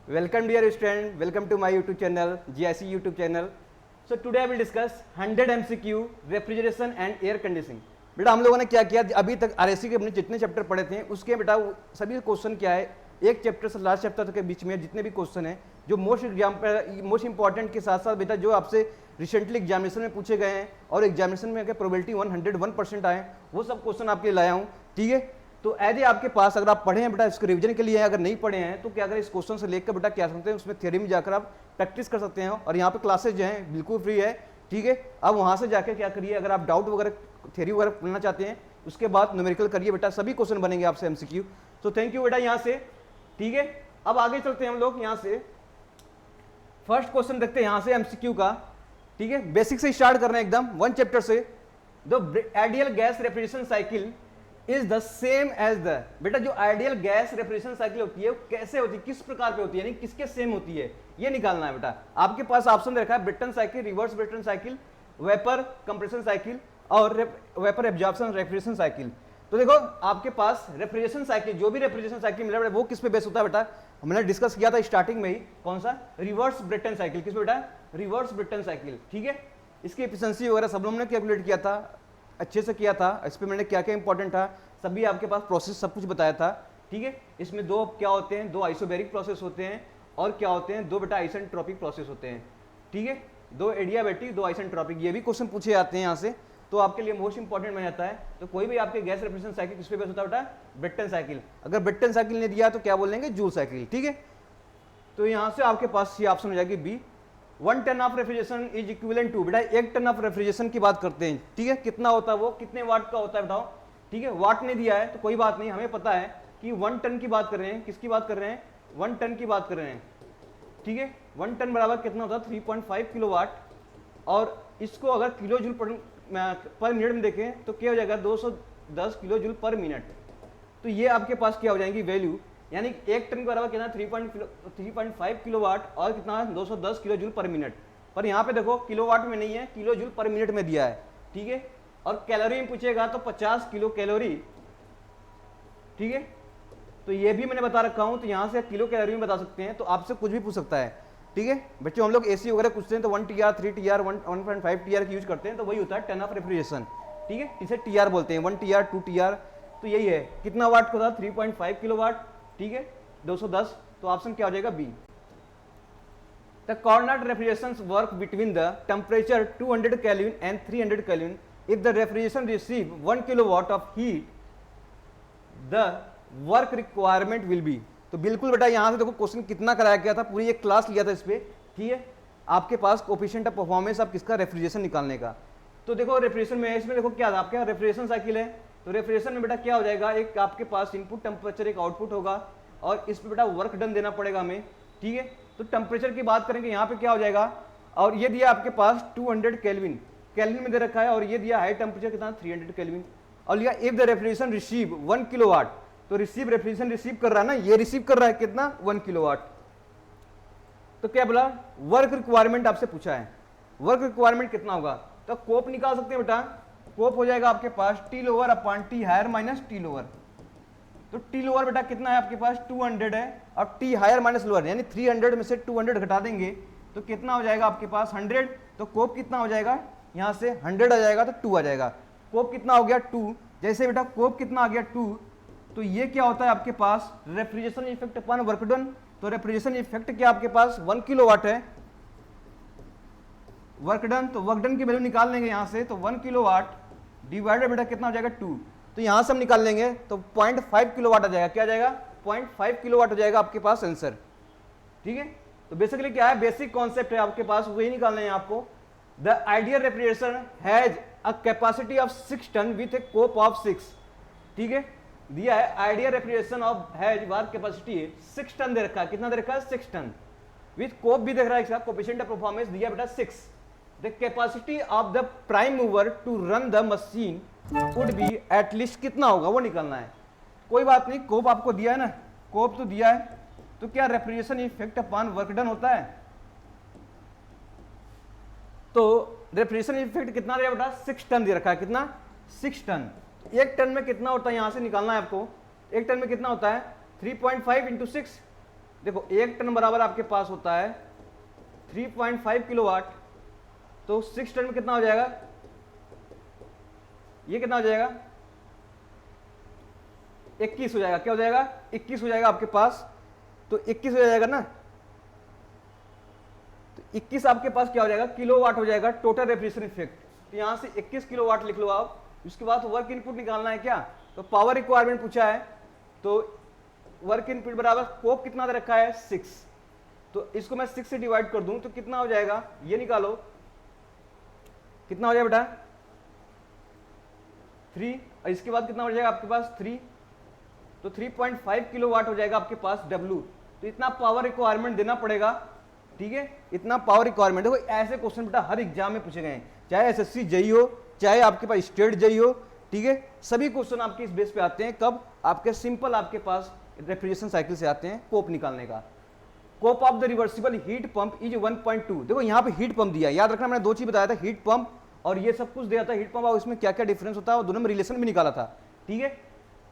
Welcome dear student, welcome to my YouTube channel, GIC YouTube channel. So today I will discuss 100 MCQ refrigeration and air conditioning. बेटा हम लोगों ने क्या किया अभी तक आरएसी के अपने जितने चैप्टर पढ़े थे उसके बेटा सभी क्वेश्चन क्या है, एक चैप्टर से लास्ट चैप्टर तक के बीच में जितने भी क्वेश्चन है जो मोस्ट इंपॉर्टेंट के साथ साथ बेटा जो आपसे रिसेंटली एग्जामिनेशन में पूछे गए हैं और एग्जामिनेशन में अगर प्रोबेबिलिटी 101% आए वो सब क्वेश्चन आपके लिए लाया हूँ। ठीक है, तो एज ए आपके पास अगर आप पढ़े हैं बेटा इसको रिवीजन के लिए, अगर नहीं पढ़े हैं तो क्या करें इस क्वेश्चन से लेकर बेटा क्या सकते हैं उसमें थ्योरी में जाकर आप प्रैक्टिस कर सकते हैं और यहाँ पे क्लासेज जो हैं बिल्कुल फ्री है। ठीक है, अब वहाँ से जाकर क्या करिए, अगर आप डाउट वगैरह थ्योरी वगैरह पढ़ना चाहते हैं उसके बाद न्यूमेरिकल करिए बेटा, सभी क्वेश्चन बनेंगे आपसे एमसीक्यू। तो थैंक यू बेटा यहाँ से। ठीक है, अब आगे चलते हैं हम लोग यहाँ से फर्स्ट क्वेश्चन देखते हैं यहाँ से एमसीक्यू का। ठीक है, बेसिक से स्टार्ट कर रहे हैं एकदम वन चैप्टर से। The ideal gas refrigeration cycle is the same as the, बेटा जो आइडियल गैस रेफ्रिजरेशन साइकिल होती है वो कैसे होती है, किस प्रकार पे होती है, यानी किसके सेम होती है ये निकालना है बेटा। आपके पास ऑप्शन रखा है Brayton cycle, reverse Brayton cycle, vapour compression cycle और वेपर एब्जॉर्प्शन रेफ्रिजरेशन साइकिल। तो देखो आपके पास रेफ्रिजरेशन साइकिल, जो भी रेफ्रिजरेशन साइकिल मिला वो किस पे बेस होता है बेटा, हमने डिस्कस किया था स्टार्टिंग में ही, कौन सा, रिवर्स ब्रेटन साइकिल। किस पे बेटा, रिवर्स ब्रेटन साइकिल। ठीक है, इसकी एफिशिएंसी वगैरह सब हमने कैलकुलेट किया था, अच्छे से किया था, इस पर मैंने क्या क्या इंपॉर्टेंट था सभी आपके पास प्रोसेस सब कुछ बताया था। ठीक है, इसमें दो क्या होते हैं, दो आइसोबैरिक प्रोसेस होते हैं और क्या होते हैं, दो बेटा आइसेंट्रोपिक प्रोसेस होते हैं। ठीक है, दो एडियाबैटिक, दो आइसेंट्रोपिक, ये भी क्वेश्चन पूछे जाते हैं यहाँ से, तो आपके लिए मोस्ट इंपॉर्टेंट बन जाता है। तो कोई भी आपके गैस रेफ्रिजरेशन साइकिल किस पे बेस होता है बेटा, ब्रेटन साइकिल। अगर ब्रेटन साइकिल ने दिया तो क्या बोलेंगे, जूल साइकिल। ठीक है, तो यहाँ से आपके पास ये ऑप्शन हो जाएगी B, 1 ton of refrigeration is equivalent to, बेटा 1 टन ऑफ रेफ्रिजरेशन की बात करते हैं। ठीक है, कितना होता है वो, कितने वाट का होता है बताओ। ठीक है, वाट ने दिया है तो कोई बात नहीं, हमें पता है कि 1 टन की बात कर रहे हैं, किसकी बात कर रहे हैं, 1 टन की बात कर रहे हैं। ठीक है, 1 टन बराबर कितना होता है, 3.5 किलोवाट, और इसको अगर किलो जूल पर मिनट में देखें तो क्या हो जाएगा, 210 किलो जूल पर मिनट। तो ये आपके पास क्या हो जाएंगी वैल्यू, यानी 1 टन के बराबर कितना, 3.5 किलोवाट और कितना है 210 किलो जूल पर मिनट। पर यहाँ पे देखो किलोवाट में नहीं है, किलो जूल पर मिनट में दिया है। ठीक है, और कैलोरी में पूछेगा तो 50 किलो कैलोरी। ठीक है, तो ये भी मैंने बता रखा हूँ, तो यहाँ से किलो कैलोरी में बता सकते हैं, तो आपसे कुछ भी पूछ सकता है। ठीक है बच्चों, हम लोग एसी वगैरह पूछते हैं तो 1 TR, 3 TR, 1.5 TR की यूज करते हैं, तो वही होता है टन ऑफ रेफ्रिजरेशन। ठीक है, इसे TR बोलते हैं, 1 TR, 2 TR, तो यही है। कितना वाट का था, 3.5 किलोवाट। ठीक है, 210, तो ऑप्शन क्या हो जाएगा B. The Carnot refrigeration work between the temperature 200 kelvin and 300 kelvin if the refrigeration receive 1 kilowatt of heat the work requirement will be. तो बिल्कुल बेटा यहाँ से देखो क्वेश्चन कितना कराया गया था, पूरी एक क्लास लिया था इस पे। ठीक है, आपके पास कोएफिशिएंट ऑफ परफॉर्मेंस आप किसका, रेफ्रिजरेशन निकालने का। तो देखो रेफ्रिजरेशन में, इसमें देखो क्या आपका रेफ्रिजरेशन साइकिल है, तो रेफ्रिजरेशन में बेटा क्या हो जाएगा, एक आपके पास इनपुट टेम्परेचर, एक आउटपुट होगा और इस पे बेटा वर्क डन देना पड़ेगा हमें। ठीक है, तो टेम्परेचर की बात करेंगे यहाँ पे क्या हो जाएगा, और ये दिया आपके पास 200 केल्विन, केल्विन में दे रखा है, और ये दिया हाई टेम्परेचर कितना, 300 केल्विन, और लिया if the refrigeration receive 1 kilowatt, तो रिसीव रेफ्रिजरेशन रिसीव कर रहा है ना, ये रिसीव कर रहा है कितना, 1 किलोवाट। तो क्या बोला, वर्क रिक्वायरमेंट आपसे पूछा है, वर्क रिक्वायरमेंट कितना होगा, तो कोप निकाल सकते हैं बेटा, कोप हो जाएगा आपके पास T lower upon T higher minus T lower. तो टी लोअर बेटा कितना है आपके पास, 200 है, और टी हायर माइनस लोअर यानी 300 में से 200 घटा देंगे तो कितना हो जाएगा आपके पास 100। तो कोप कितना हो जाएगा, यहाँ से 100 आ जाएगा तो 2 आ जाएगा, कोप कितना हो गया 2। जैसे बेटा कोप कितना आ गया 2, तो ये क्या होता है आपके पास, refrigeration effect upon work done. तो रेफ्रिजरेशन इफेक्ट क्या आपके पास 1 किलोवाट है, वर्क डन, तो वर्क डन की वैल्यू निकाल लेंगे यहाँ से, तो 1 किलोवाट डिवाइडेड बेटा कितना हो जाएगा 2, तो यहाँ से हम निकाल लेंगे तो 0.5 किलोवाट आ जाएगा। क्या आ जाएगा, 0.5 किलोवाट हो जाएगा आपके पास आंसर। ठीक है, तो बेसिकली क्या है, बेसिक कॉन्सेप्ट है आपके पास, वही निकालना है आपको। The ideal refrigeration has a capacity of 6 ton with a COP of 6। ठीक है, दिया है ideal refrigeration of has work capacity 6 ton दे रखा है, कितना दे रखा है, 6 टन, विथ कोप भी देख रहा है, इसका कोएफिशिएंट ऑफ परफॉर्मेंस दिया बेटा 6। The capacity of the prime mover to run the machine would be at least कितना होगा, वो निकालना है। कोई बात नहीं, कोप आपको दिया है ना, कोप तो दिया है, तो क्या refrigeration effect upon work done होता है, तो रेफ्रिजरेशन इफेक्ट कितना दिया बेटा, 6 टन दे रखा है, कितना, 6 टन। 1 टन में कितना होता है, यहां से निकालना है आपको, 1 टन में कितना होता है, 3.5 इंटू 6, देखो 1 टन बराबर आपके पास होता है 3.5 किलोवाट, तो 6 टन में कितना हो जाएगा, ये कितना हो जाएगा 21 हो जाएगा, क्या हो जाएगा 21 हो जाएगा आपके पास, तो 21 हो जाएगा ना, तो 21 आपके पास क्या हो जाएगा किलोवाट हो जाएगा टोटल रेफ्रिजरेशन इफेक्ट। तो यहां से 21 किलोवाट लिख लो आप। उसके बाद वर्क इनपुट निकालना है क्या, तो पावर रिक्वायरमेंट पूछा है, तो वर्क इनपुट बराबर कोप कितना दे रखा है 6, तो इसको मैं 6 से डिवाइड कर दूं तो कितना हो जाएगा, ये निकालो कितना हो जाएगा बेटा 3, और इसके बाद कितना हो जाएगा आपके पास 3, तो 3.5 किलोवाट हो जाएगा आपके पास W। तो इतना पावर रिक्वायरमेंट देना पड़ेगा, ठीक है, इतना पावर रिक्वायरमेंट। देखो ऐसे क्वेश्चन बेटा हर एग्जाम में पूछे गए हैं, चाहे एसएससी जेई हो, चाहे आपके पास स्टेट जेई हो, ठीक है, सभी क्वेश्चन आपके इस बेस पे आते हैं। कब, आपके सिंपल आपके पास रेफ्रिजरेशन साइकिल से आते हैं कोप निकालने का। COP of the reversible heat pump is 1.2। देखो यहाँ पे हीट पंप दिया, याद रखना मैंने 2 चीज बताया था, हीट पंप और ये सब कुछ दिया था हीट पंप, और इसमें क्या क्या डिफरेंस होता है और दोनों में रिलेशन भी निकाला था, ठीक है।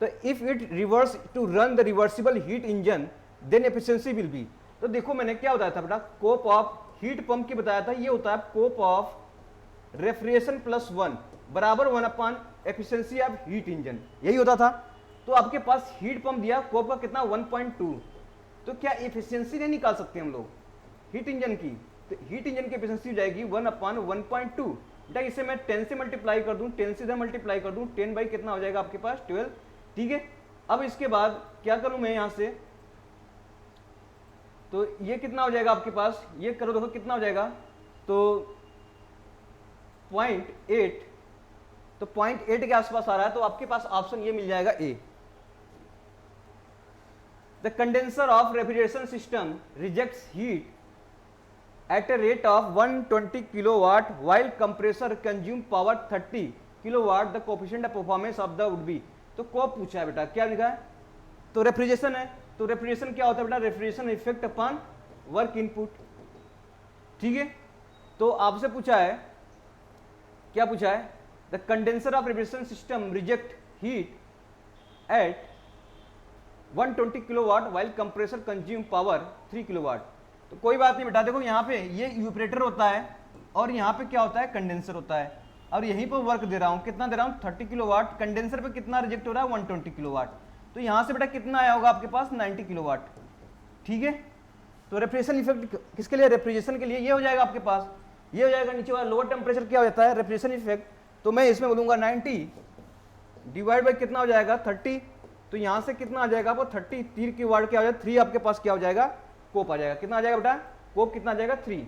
तो if it reverse to run the reversible heat engine then efficiency will be. तो देखो मैंने क्या बताया था बेटा, कोप ऑफ हीट पंप की बताया था, ये होता है कोप ऑफ रेफ्रिजरेशन प्लस 1 बराबर 1 upon efficiency of heat engine, यही होता था। तो आपके पास हीट पंप दिया कोप का कितना 1.2, तो क्या एफिशिएंसी नहीं निकाल सकते हम लोग हीट इंजन की, तो हीट इंजन की एफिशिएंसी हो जाएगी 1 अपॉन 1.2। बेटा इसे मैं 10 से मल्टीप्लाई कर दूं, 10 से इधर मल्टीप्लाई कर दूं, 10 बाई कितना हो जाएगा आपके पास 12, ठीक है। अब इसके बाद क्या करूं मैं यहां से, तो ये कितना हो जाएगा आपके पास, ये करो देखो कितना हो जाएगा, तो 0.8, तो 0.8 के आसपास आ रहा है, तो आपके पास ऑप्शन ये मिल जाएगा A. The condenser of refrigeration system rejects heat at a rate of 120 kilowatt while compressor consume power 30 kilowatt, the coefficient of performance of the would be। तो कोप पूछा है बेटा, क्या लिखा है, तो रेफ्रिजरेशन है, तो रेफ्रिजरेशन क्या होता है बेटा, refrigeration effect upon work input, ठीक है। तो आपसे पूछा है, क्या पूछा है, the condenser of refrigeration system reject heat at 120 kilowatt while compressor consume power 3 kilowatt. तो कोई बात नहीं बेटा, देखो यहाँ पे ये इवेपोरेटर होता है और यहाँ पे क्या होता है कंडेंसर होता है, और यहीं पर वर्क दे रहा हूँ, कितना दे रहा हूँ 30 किलोवाट, कंडेंसर पे कितना रिजेक्ट हो रहा है 120 किलोवाट, तो यहाँ से बेटा कितना आया होगा आपके पास 90 किलोवाट, ठीक है। तो रेफ्रिजरेशन इफेक्ट किसके लिए, रेफ्रिजरेशन के लिए, ये हो जाएगा आपके पास, ये हो जाएगा नीचे वाला लोअर टेम्परेचर क्या हो जाता है रेफ्रिजरेशन इफेक्ट, तो मैं इसमें बोलूंगा 90 डिवाइड बाई कितना हो जाएगा 30, तो यहाँ से कितना आ जाएगा आपको 30, 3 की वाट क्या हो जाएगा 3, आपके पास क्या हो जाएगा कोप आ जाएगा, कितना आ जाएगा बेटा कोप कितना आ जाएगा 3।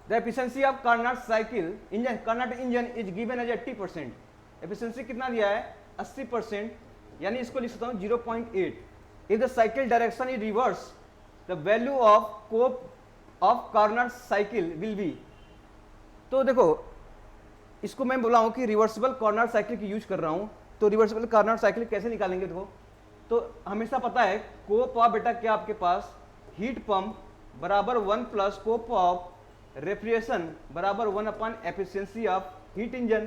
The efficiency of Carnot cycle engine, Carnot engine is given as 80%, efficiency कितना दिया है 80%, यानी इसको लिख सकता हूं 0.8। If the cycle direction is reverse the value of COP of Carnot cycle will be. तो देखो इसको मैं बोला हूं कि रिवर्सिबल कार्नोट साइकिल की यूज कर रहा हूं, तो रिवर्सिबल कार्नोट साइकिल कैसे निकालेंगे, देखो तो हमेशा पता है कोप ऑफ बेटा क्या आपके पास हीट पंप बराबर 1 प्लस कोप ऑफ रेफ्रिजरेशन बराबर 1 upon efficiency of heat engine,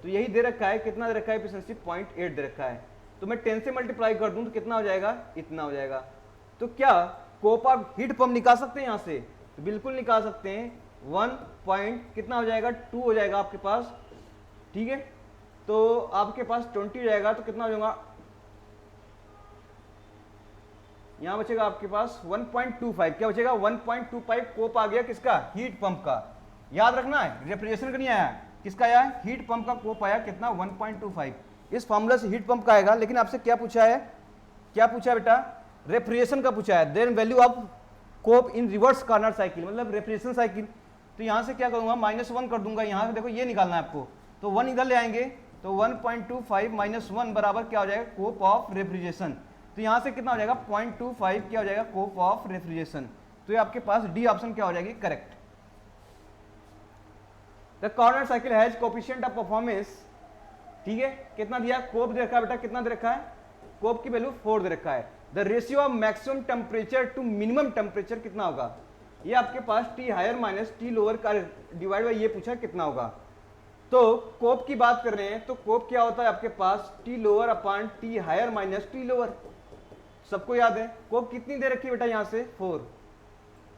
तो यही दे रखा है, कितना दे रखा है एफिशिएंसी 0.8 दे रखा है, तो मैं 10 से मल्टीप्लाई कर दूं तो कितना हो जाएगा, इतना हो जाएगा। तो क्या कोप ऑफ हीट पंप निकाल सकते हैं यहाँ से, तो बिल्कुल निकाल सकते हैं, 1 पॉइंट कितना हो जाएगा 2 हो जाएगा आपके पास, ठीक है। तो आपके पास 20 हो जाएगा, तो कितना हो जाएगा, यहां बचेगा आपके पास 1.25, क्या बचेगा 1.25 कोप आ गया किसका, हीट पंप का। याद रखना है रेफ्रिजरेशन का नहीं आया, किसका आया, हीट पंप का कोप आया कितना 1.25। इस फॉर्मूला से हीट पंप का आएगा, लेकिन आपसे क्या पूछा है, क्या पूछा है बेटा, रेफ्रिजरेशन का पूछा है, then value of COP in reverse Carnot cycle, मतलब रेफ्रिजरेशन साइकिल। तो यहां से क्या करूंगा -1 कर दूंगा, यहां से देखो ये निकालना है आपको, तो 1 इधर ले आएंगे, तो 1.25 - 1 बराबर क्या हो जाएगा कोप ऑफ रेफ्रिजरेशन, तो यहां से कितना हो जाएगा 0.25 क्या हो जाएगा कोप ऑफ रेफ्रिजरेशन। तो ये आपके पास डी ऑप्शन क्या हो जाएगी correct. The Carnot cycle has coefficient of performance, ठीक है, कितना दिया कोप दे रखा है बेटा, कितना दे रखा है कोप की वैल्यू 4 दे रखा है। The ratio of maximum temperature to minimum temperature कितना होगा, ये आपके पास T higher minus T lower का डिवाइड बाई ये पूछा कितना होगा। तो कोप की बात कर रहे हैं, तो कोप क्या होता है आपके पास T lower upon T higher minus T lower, सबको याद है। कोप कितनी दे रखी है बेटा यहाँ से 4।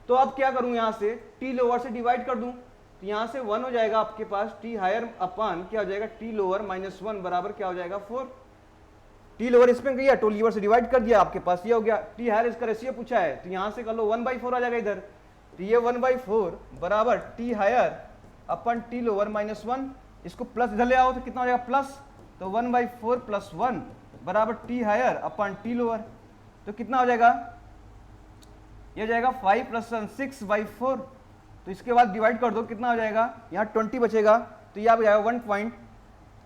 तो अब क्या करूं, यहाँ से टी लोअर से डिवाइड कर दूं, तो यहाँ से 1 हो जाएगा आपके पास, टी हायर अपान क्या हो जाएगा टी लोअर माइनस 1 बराबर क्या हो जाएगा 4। टी लोअर इसमें गया तो लीवर से डिवाइड कर दिया, आपके पास ये हो गया। टी हायर इसका रेशियो पूछा है तो यहाँ से कर लो 1/4 आ जाएगा इधर, तो ये 1/4 बराबर टी हायर अपन टी लोअर माइनस 1। इसको प्लस इधर ले आओ तो कितना हो जाएगा प्लस, तो 1/4 प्लस 1 बराबर टी हायर अपन टी लोअर। तो कितना हो जाएगा, ये हो जाएगा 5 + 1 6/4। तो इसके बाद डिवाइड कर दो, कितना हो जाएगा, यहाँ 20 बचेगा, तो ये आ जाएगा 1 पॉइंट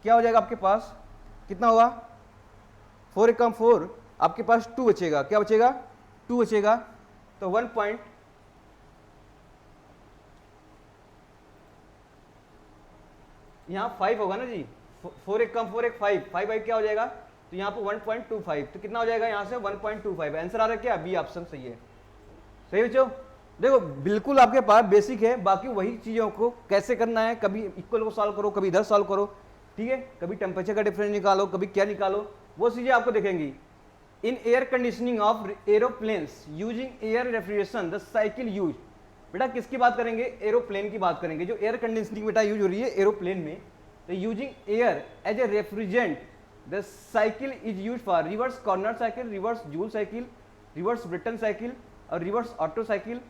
क्या हो जाएगा आपके पास, कितना होगा 4 × 4 आपके पास 2 बचेगा, क्या बचेगा 2 बचेगा। तो 1 पॉइंट यहाँ 5 होगा ना जी, 4 × 4 = 5 5 क्या हो जाएगा, तो यहाँ पे 1.25, तो कितना हो जाएगा यहाँ से 1.25। आंसर आ रहा है क्या, बी ऑप्शन सही है। सही बच्चों, देखो बिल्कुल आपके पास बेसिक है, बाकी वही चीजों को कैसे करना है, कभी इक्वल को सॉल्व करो, कभी इधर सॉल्व करो, ठीक है, कभी टेम्परेचर का डिफरेंस निकालो, कभी क्या निकालो, वो चीजें आपको देखेंगी। In air conditioning of aeroplanes using air refrigeration the cycle use, बेटा किसकी बात करेंगे, एरोप्लेन की बात करेंगे। जो एयर कंडीशनिंग बेटा यूज हो रही है एरोप्लेन में, तो using air as a refrigerant the cycle is use for reverse Carnot cycle, reverse Joule cycle, reverse Brayton cycle और रिवर्स ऑटो साइकिल,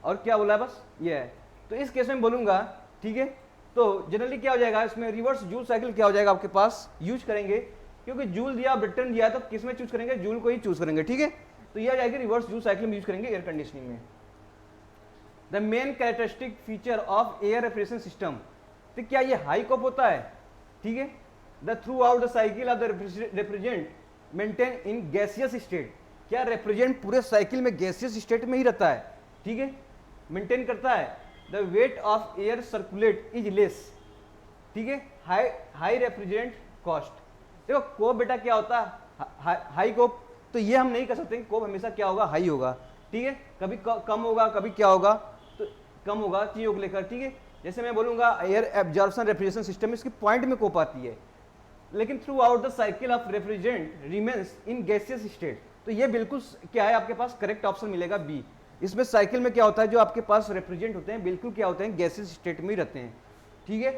और क्या बोला है बस ये है। तो इस केस में बोलूंगा, ठीक है, तो जनरली क्या हो जाएगा इसमें रिवर्स जूल साइकिल क्या हो जाएगा आपके पास यूज करेंगे, क्योंकि जूल दिया ब्रिटन दिया तो किस में चूज करेंगे, जूल को ही चूज करेंगे, ठीक है। तो ये आ जाएगी रिवर्स जूल साइकिल में यूज करेंगे एयर कंडीशनिंग में। The main characteristic feature of air refrigeration system, तो क्या ये हाई कॉप होता है, ठीक है। The through out the cycle of the refrigerant maintain in gaseous state, क्या रेफ्रिजरेंट पूरे साइकिल में गैसियस स्टेट में ही रहता है, ठीक है, मेंटेन करता है। The weight of air circulate is less, ठीक है, हाई रेफ्रिजरेंट कॉस्ट। देखो कोप बेटा क्या होता है हाई कोप, तो ये हम नहीं कर सकते, कोप हमेशा क्या होगा हाई होगा, ठीक है, कभी कम होगा, कभी क्या होगा, तो कम होगा चीजों को लेकर, ठीक है। जैसे मैं बोलूंगा एयर एब्जॉर्प्शन रेफ्रिजरेशन सिस्टम, इसकी पॉइंट में कोप आती है, लेकिन through out the cycle of refrigerant remains in gaseous state, तो ये बिल्कुल क्या है आपके पास करेक्ट ऑप्शन मिलेगा बी। इसमें साइकिल में क्या होता है, जो आपके पास रेफ्रिजरेंट होते हैं बिल्कुल क्या होते हैं गैसियस स्टेट में ही रहते हैं, ठीक है।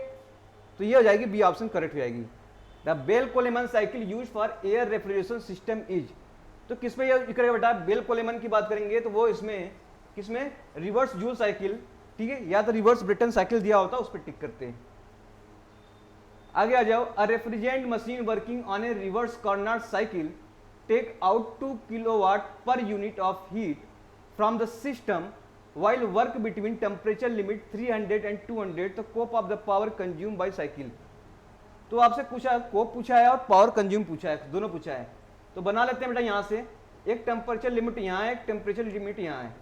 तो ये हो जाएगी बी ऑप्शन करेक्ट हो जाएगी। The Bell Coleman cycle use for air refrigeration system is, तो किसमें ये करेगा बेटा, बेल कोलेमन की बात करेंगे तो वो इसमें किसमें रिवर्स जूल साइकिल, ठीक है, या तो रिवर्स ब्रिटन साइकिल दिया होता है उस पर टिक करते हैं। आगे आ जाओ, a refrigerant machine working on a reverse Carnot cycle take out 2 kilowatt पर unit of heat from the system while work between temperature limit 300 and 200, तो COP of the power consume by cycle. तो आपसे पूछा, कोप पूछा है और power consume पूछा है, दोनों पूछा है, तो बना लेते हैं बेटा। यहाँ से एक टेम्परेचर लिमिट यहाँ है, एक टेम्परेचर लिमिट यहाँ है।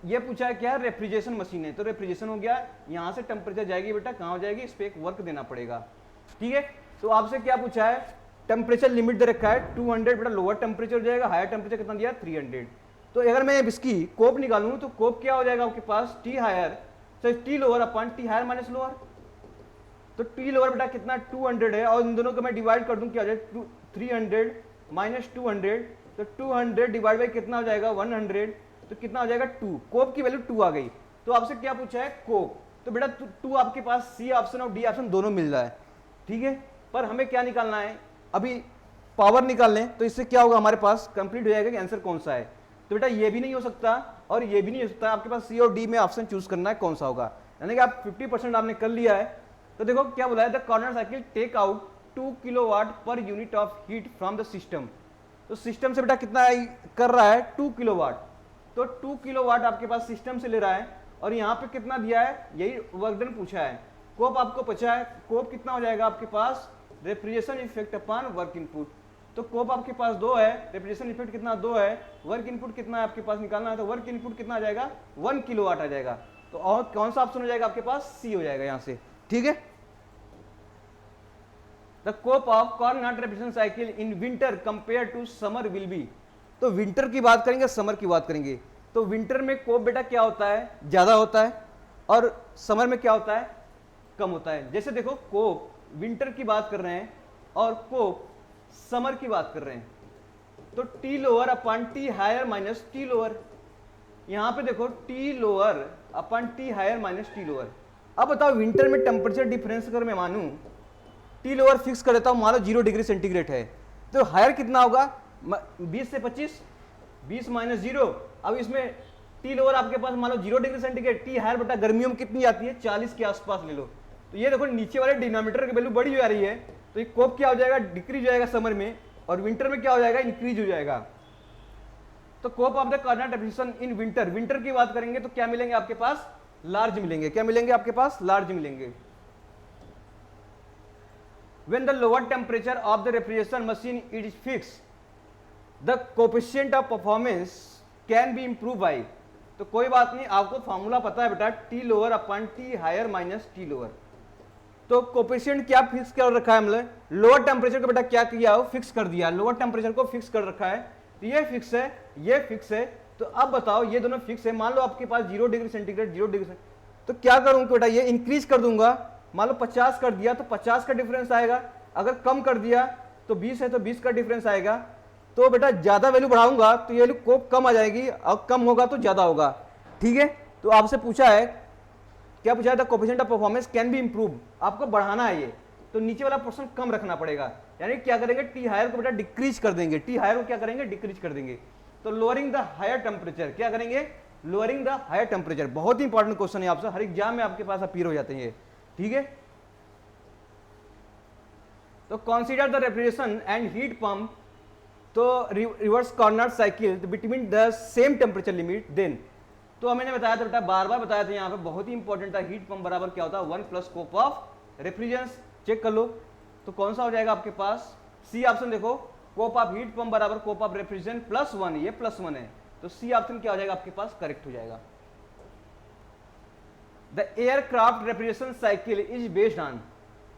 ये पूछा है क्या, रेफ्रिजरेशन मशीन है, तो रेफ्रिजरेशन हो गया, यहाँ से टेम्परेचर जाएगी बेटा, कहाँ हो जाएगी, इस पर एक वर्क देना पड़ेगा, ठीक है। तो आपसे क्या पूछा है, टेम्परेचर लिमिट दे रखा है 200 बेटा, लोअर टेम्परेचर हो जाएगा, हायर टेम्परेचर कितना दिया 300। तो अगर मैं इसकी कोप निकालूं तो कोप क्या हो जाएगा आपके पास, टी हायर, तो T lower upon T higher minus lower, तो टी लोअर बेटा कितना 200 है, और इन दोनों को मैं डिवाइड कर दूं क्या हो जाएगा 300 माइनस 200, तो 200 डिवाइड बाई कितना हो जाएगा 100, तो कितना हो जाएगा 2, कोप की वैल्यू 2 आ गई। तो आपसे क्या पूछा है कोप, तो बेटा 2 आपके पास सी ऑप्शन और डी ऑप्शन दोनों मिल रहा है, ठीक है। पर हमें क्या निकालना है, अभी पावर निकाल लें तो इससे क्या होगा, हमारे पास कंप्लीट हो जाएगा कि आंसर कौन सा है। तो बेटा ये भी नहीं हो सकता और ये भी नहीं हो सकता, आपके पास सी और डी में ऑप्शन चूज करना है कौन सा होगा, यानी कि आप 50% आपने कर लिया है। तो देखो क्या बोला है, the Carnot cycle take out 2 kilowatt पर unit of heat from the system, तो सिस्टम से बेटा कितना कर रहा है 2 किलोवाट, तो 2 किलोवाट आपके पास सिस्टम से ले रहा है, और यहाँ पे कितना दिया है, यही वर्क डन पूछा है। कोप आपको पता है, कोप कितना हो जाएगा आपके पास, refrigeration effect upon work input, तो कोप आपके पास 2 है, रेफ्रिजरेशन इफेक्ट कितना 2 है, वर्क इनपुट कितना है आपके पास निकालना है, तो वर्क इनपुट कितना आ जाएगा 1 किलोवाट आ जाएगा। तो और कौन सा ऑप्शन हो जाएगा आपके पास, सी हो जाएगा यहाँ से, ठीक है। The COP of Carnot refrigeration cycle in winter compare to summer will be, तो विंटर की बात करेंगे समर की बात करेंगे, तो विंटर में कोप बेटा क्या होता है, ज्यादा होता है, और समर में क्या होता है, कम होता है। जैसे देखो कोप विंटर की बात कर रहे हैं और कोप समर की बात कर रहे हैं, तो T lower upon T higher minus T lower. यहां पे देखो T lower upon T higher minus T lower. अब बताओ विंटर में टेम्परेचर डिफरेंस अगर मैं मानूं टी लोअर फिक्स कर देता हूं, मान लो 0 डिग्री सेंटीग्रेड है, तो हायर कितना होगा 20 से 25, 20 माइनस 0। अब इसमें टी लोअर आपके पास मान लो 0 डिग्री सेंटीग्रेड, टी हायर बटा गर्मियों में कितनी आती है 40 के आसपास ले लो। तो ये देखो नीचे वाले डिनोमिनेटर की वैल्यू बड़ी हो रही है, तो ये कोप क्या हो जाएगा डिक्रीज हो जाएगा समर में, और विंटर में क्या हो जाएगा इंक्रीज हो जाएगा। तो COP of the Carnot temperature in winter, winter की बात करेंगे तो क्या मिलेंगे आपके पास लार्ज मिलेंगे। क्या मिलेंगे आपके पास लार्ज मिलेंगे। When the lower temperature of the refrigeration machine is fixed, the coefficient of performance can be improved by, तो कोई बात नहीं, आपको फॉर्मूला पता है बेटा T lower upon T higher minus T lower. तो कोफिशिएंट क्या फिक्स कर रखा है हमने, लोअर टेम्परेचर को बेटा क्या किया हो फिक्स कर दिया, लोअर टेम्परेचर को फिक्स कर रखा है, तो ये फिक्स है ये फिक्स है। तो अब बताओ ये दोनों फिक्स है, मान लो आपके पास 0 डिग्री सेंटीग्रेड 0 डिग्री, तो क्या करूंगा बेटा ये इंक्रीज कर दूंगा, मान लो 50 कर दिया तो 50 का डिफरेंस आएगा, अगर कम कर दिया तो 20 है तो 20 का डिफरेंस आएगा। तो बेटा ज्यादा वैल्यू बढ़ाऊंगा तो ये वैल्यू कोप कम आ जाएगी, और कम होगा तो ज्यादा होगा। ठीक है, तो आपसे पूछा है क्या पूछा है, the coefficient of performance can be improve, आपको बढ़ाना है ये, तो नीचे वाला पोर्शन कम रखना पड़ेगा, यानी क्या करेंगे टी हायर को बेटा डिक्रीज कर देंगे, टी हायर को क्या करेंगे डिक्रीज कर देंगे। तो लोअरिंग द हायर टेम्परेचर क्या करेंगे, लोअरिंग द हायर टेम्परेचर। बहुत ही इंपॉर्टेंट क्वेश्चन है आपसे, हर एग्जाम में आपके पास अपीयर हो जाते हैं ये। ठीक है, तो consider the refrigeration and heat pump, तो reverse Carnot cycle between the same temperature limit then. तो मैंने बताया था बेटा, बार बार बताया था यहाँ पे, बहुत ही इंपॉर्टेंट था, हीट पंप बराबर क्या होता है 1 प्लस कोप ऑफ रेफ्रिजरेंस। चेक कर लो तो कौन सा हो जाएगा आपके पास, सी ऑप्शन देखो, कोप ऑफ हीट पंप बराबर कोप ऑफ रेफ्रिजरेंट प्लस 1, ये प्लस 1 है, तो सी ऑप्शन क्या हो जाएगा आपके पास करेक्ट हो जाएगा। The aircraft refrigeration cycle is based on,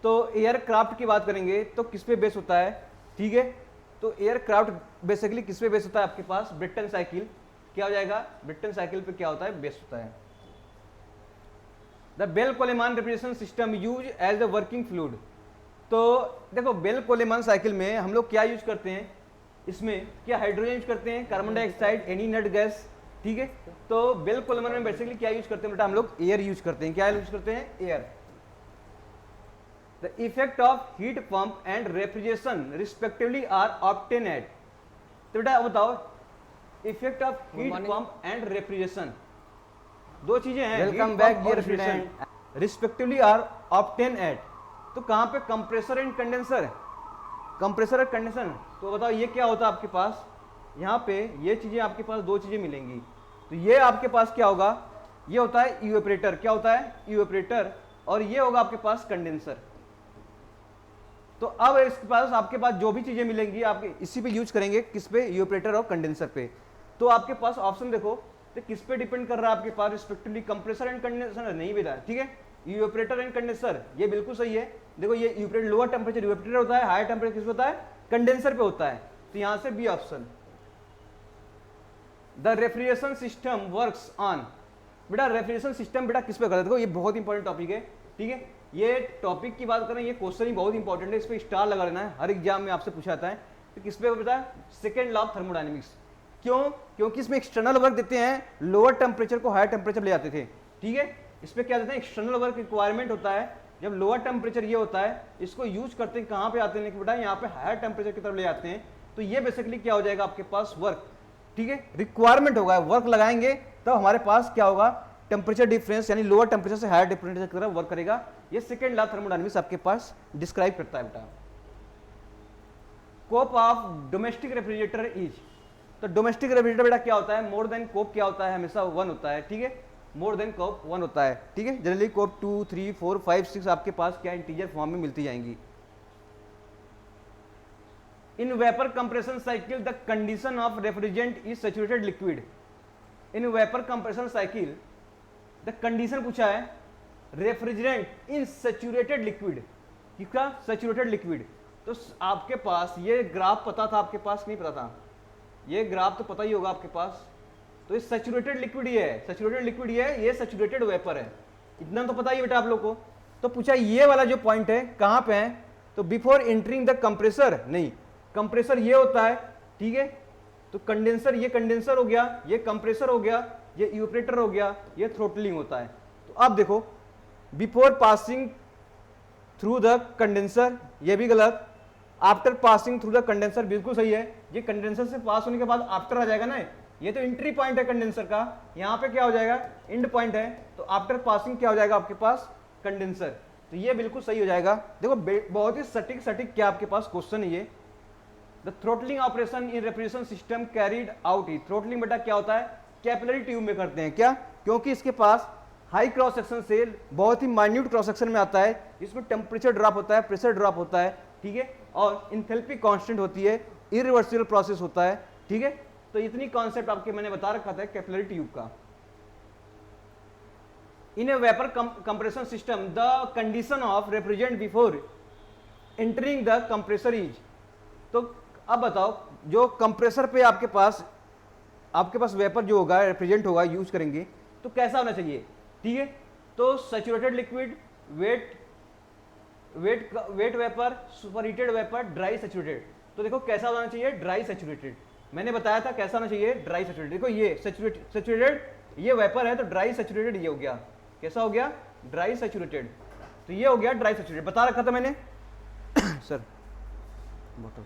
तो एयरक्राफ्ट की बात करेंगे तो किस पे बेस होता है। ठीक है, तो एयरक्राफ्ट बेसिकली किस पे बेस होता है आपके पास, ब्रिटन साइकिल। क्या हो जाएगा, ब्रिटन साइकिल पे क्या होता है बेस होता है। The Bell Coleman refrigeration system use as the working fluid, तो देखो बेल कोलेमान साइकिल में हम लोग क्या यूज करते हैं, इसमें क्या हाइड्रोजन यूज करते हैं, कार्बन डाइऑक्साइड, एनी नट गैस। ठीक है, तो बेल कोलेमान में बेसिकली क्या यूज करते हैं बेटा, हम लोग एयर यूज करते हैं। क्या यूज करते हैं, air. The effect of heat pump and refrigeration respectively are obtained at, तो बेटा बताओ effect of heat pump and refrigeration, दो चीजें हैं, welcome back dear student, respectively are obtain at, तो कहां पे कंप्रेसर एंड कंडेंसर, कंप्रेसर और कंडेंसर। तो बताओ ये क्या होता है आपके पास, यहाँ पे ये चीजें आपके पास दो चीजें मिलेंगी, तो ये आपके पास क्या होगा, ये होता है इवेपोरेटर, क्या होता है इवेपोरेटर, और ये होगा आपके पास कंडेंसर। तो अब इसके पास आपके पास जो भी चीजें मिलेंगी आपके इसी पे यूज करेंगे, किस पे, इवेपोरेटर और कंडेंसर पे। तो आपके पास ऑप्शन देखो तो किस पे डिपेंड कर रहा है आपके पास, रिस्पेक्टिवली कंप्रेसर एंड कंडेंसर नहीं बेटा। ठीक है, इवेपोरेटर एंड कंडेंसर ये बिल्कुल सही है। देखो ये इवेपोरेटर लोअर टेम्परेचर इवेपोरेटर होता है, हायर टेम्परेचर किस पे होता है, कंडेंसर पे होता है, तो यहां से B option. The refrigeration system works on, बेटा रेफ्रिजरेशन सिस्टम बेटा किस पे करता है, देखो ये बहुत इंपॉर्टेंट टॉपिक है। ठीक है, ये टॉपिक की बात करें, ये क्वेश्चन ही बहुत इंपॉर्टेंट है, इस पे स्टार लगा लेना है, हर एग्जाम में आपसे पूछा जाता है। तो किस पे बेटा, सेकंड लॉ ऑफ थर्मोडायनेमिक्स। क्यों, क्योंकि इसमें एक्सटर्नल वर्क देते हैं, लोअर टेम्परेचर को हायर टेम्परेचर ले जाते थे। ठीक है, इस पे क्या देते हैं, एक्सटर्नल वर्क रिक्वायरमेंट होता है, जब लोअर टेम्परेचर ये होता है, इसको यूज करते हैं कहाँ पे आते हैं बेटा, यहाँ पे हायर टेम्परेचर की तरफ ले जाते हैं। तो ये बेसिकली क्या हो जाएगा आपके पास वर्क। ठीक है, रिक्वायरमेंट होगा, वर्क लगाएंगे तब हमारे पास क्या होगा, टेम्परेचर डिफरेंस, यानी लोअर टेम्परेचर से हायर टेम्परेचर की तरफ वर्क करेगा। ये सेकंड लॉ थर्मोडायनेमिक्स आपके पास डिस्क्राइब करता है बेटा। कोप ऑफ डोमेस्टिक रेफ्रिजरेटर इज, तो डोमेस्टिक रेफ्रिजरेटर बेटा क्या होता है, मोर देन कोप क्या होता है, हमेशा 1 होता है। ठीक है, मोर देन कोप 1 होता है। ठीक है, जनरली कोप 2 3 4 5 6 आपके पास क्या इंटीजर फॉर्म में मिलती जाएंगी। In vapour compression cycle the condition of refrigerant is saturated liquid, in vapour compression cycle the condition पूछा है, रेफ्रिजरेंट इन सैचुरेटेड लिक्विड, किसका, सैचुरेटेड लिक्विड। तो आपके पास ये ग्राफ पता था, आपके पास नहीं पता था, ये ग्राफ तो पता ही होगा आपके पास। तो ये सैचुरेटेड लिक्विड ये है, सैचुरेटेड लिक्विड ये है, ये सैचुरेटेड वेपर है, इतना तो पता ही बेटा आप लोग को। तो पूछा ये वाला जो पॉइंट है कहां पे है, तो बिफोर एंटरिंग द कंप्रेसर, नहीं कंप्रेसर ये होता है। ठीक है, तो कंडेंसर, ये कंडेंसर हो गया, ये कंप्रेसर हो गया, ये इवेपोरेटर हो गया, ये थ्रोटलिंग होता है। तो अब देखो, before passing through the condenser, ये भी गलत, after passing through the condenser बिल्कुल सही है। ये कंडेंसर से पास होने के बाद आफ्टर आ जाएगा ना, ये तो एंट्री पॉइंट है कंडेंसर का, यहाँ पे क्या हो जाएगा, एंड पॉइंट है, तो आफ्टर पासिंग क्या हो जाएगा आपके पास, कंडेंसर। तो ये बिल्कुल सही हो जाएगा। देखो बहुत ही सटीक क्या आपके पास क्वेश्चन है ये। The throttling operation in refrigeration system carried out he, throttling बेटा क्या होता है, कैपिलरी ट्यूब में करते हैं क्या, क्योंकि इसके पास हाई क्रॉस सेक्शन से बहुत ही माइन्यूट क्रॉस सेक्शन में आता है, इसमें टेम्परेचर ड्रॉप होता है, प्रेशर ड्रॉप होता है, ठीक है, और इंथैल्पी कांस्टेंट होती है, इरिवर्सिबल प्रोसेस होता है, ठीक है। तो इतनी कॉन्सेप्ट आपके मैंने बता रखा था कैपिलरी ट्यूब का। In a vapour compression system the condition of refrigerant before entering the compressor is, तो अब बताओ, जो कंप्रेसर पे आपके पास वेपर जो होगा, रेफ्रिजरेंट होगा, यूज करेंगे तो कैसा होना चाहिए, ठीक है। तो saturated liquid, wet vapour, superheated vapour, dry saturated. तो देखो कैसा होना चाहिए, ड्राई सैचुरेटेड। मैंने बताया था कैसा होना चाहिए, ड्राई सैचुरेटेड। देखो ये सैचुरेटेड ये वेपर है, तो ड्राई सैचुरेटेड ये हो गया, कैसा हो गया, ड्राई सैचुरेटेड। तो ये हो गया ड्राई सैचुरेटेड, बता रखा था मैंने सर बॉटल।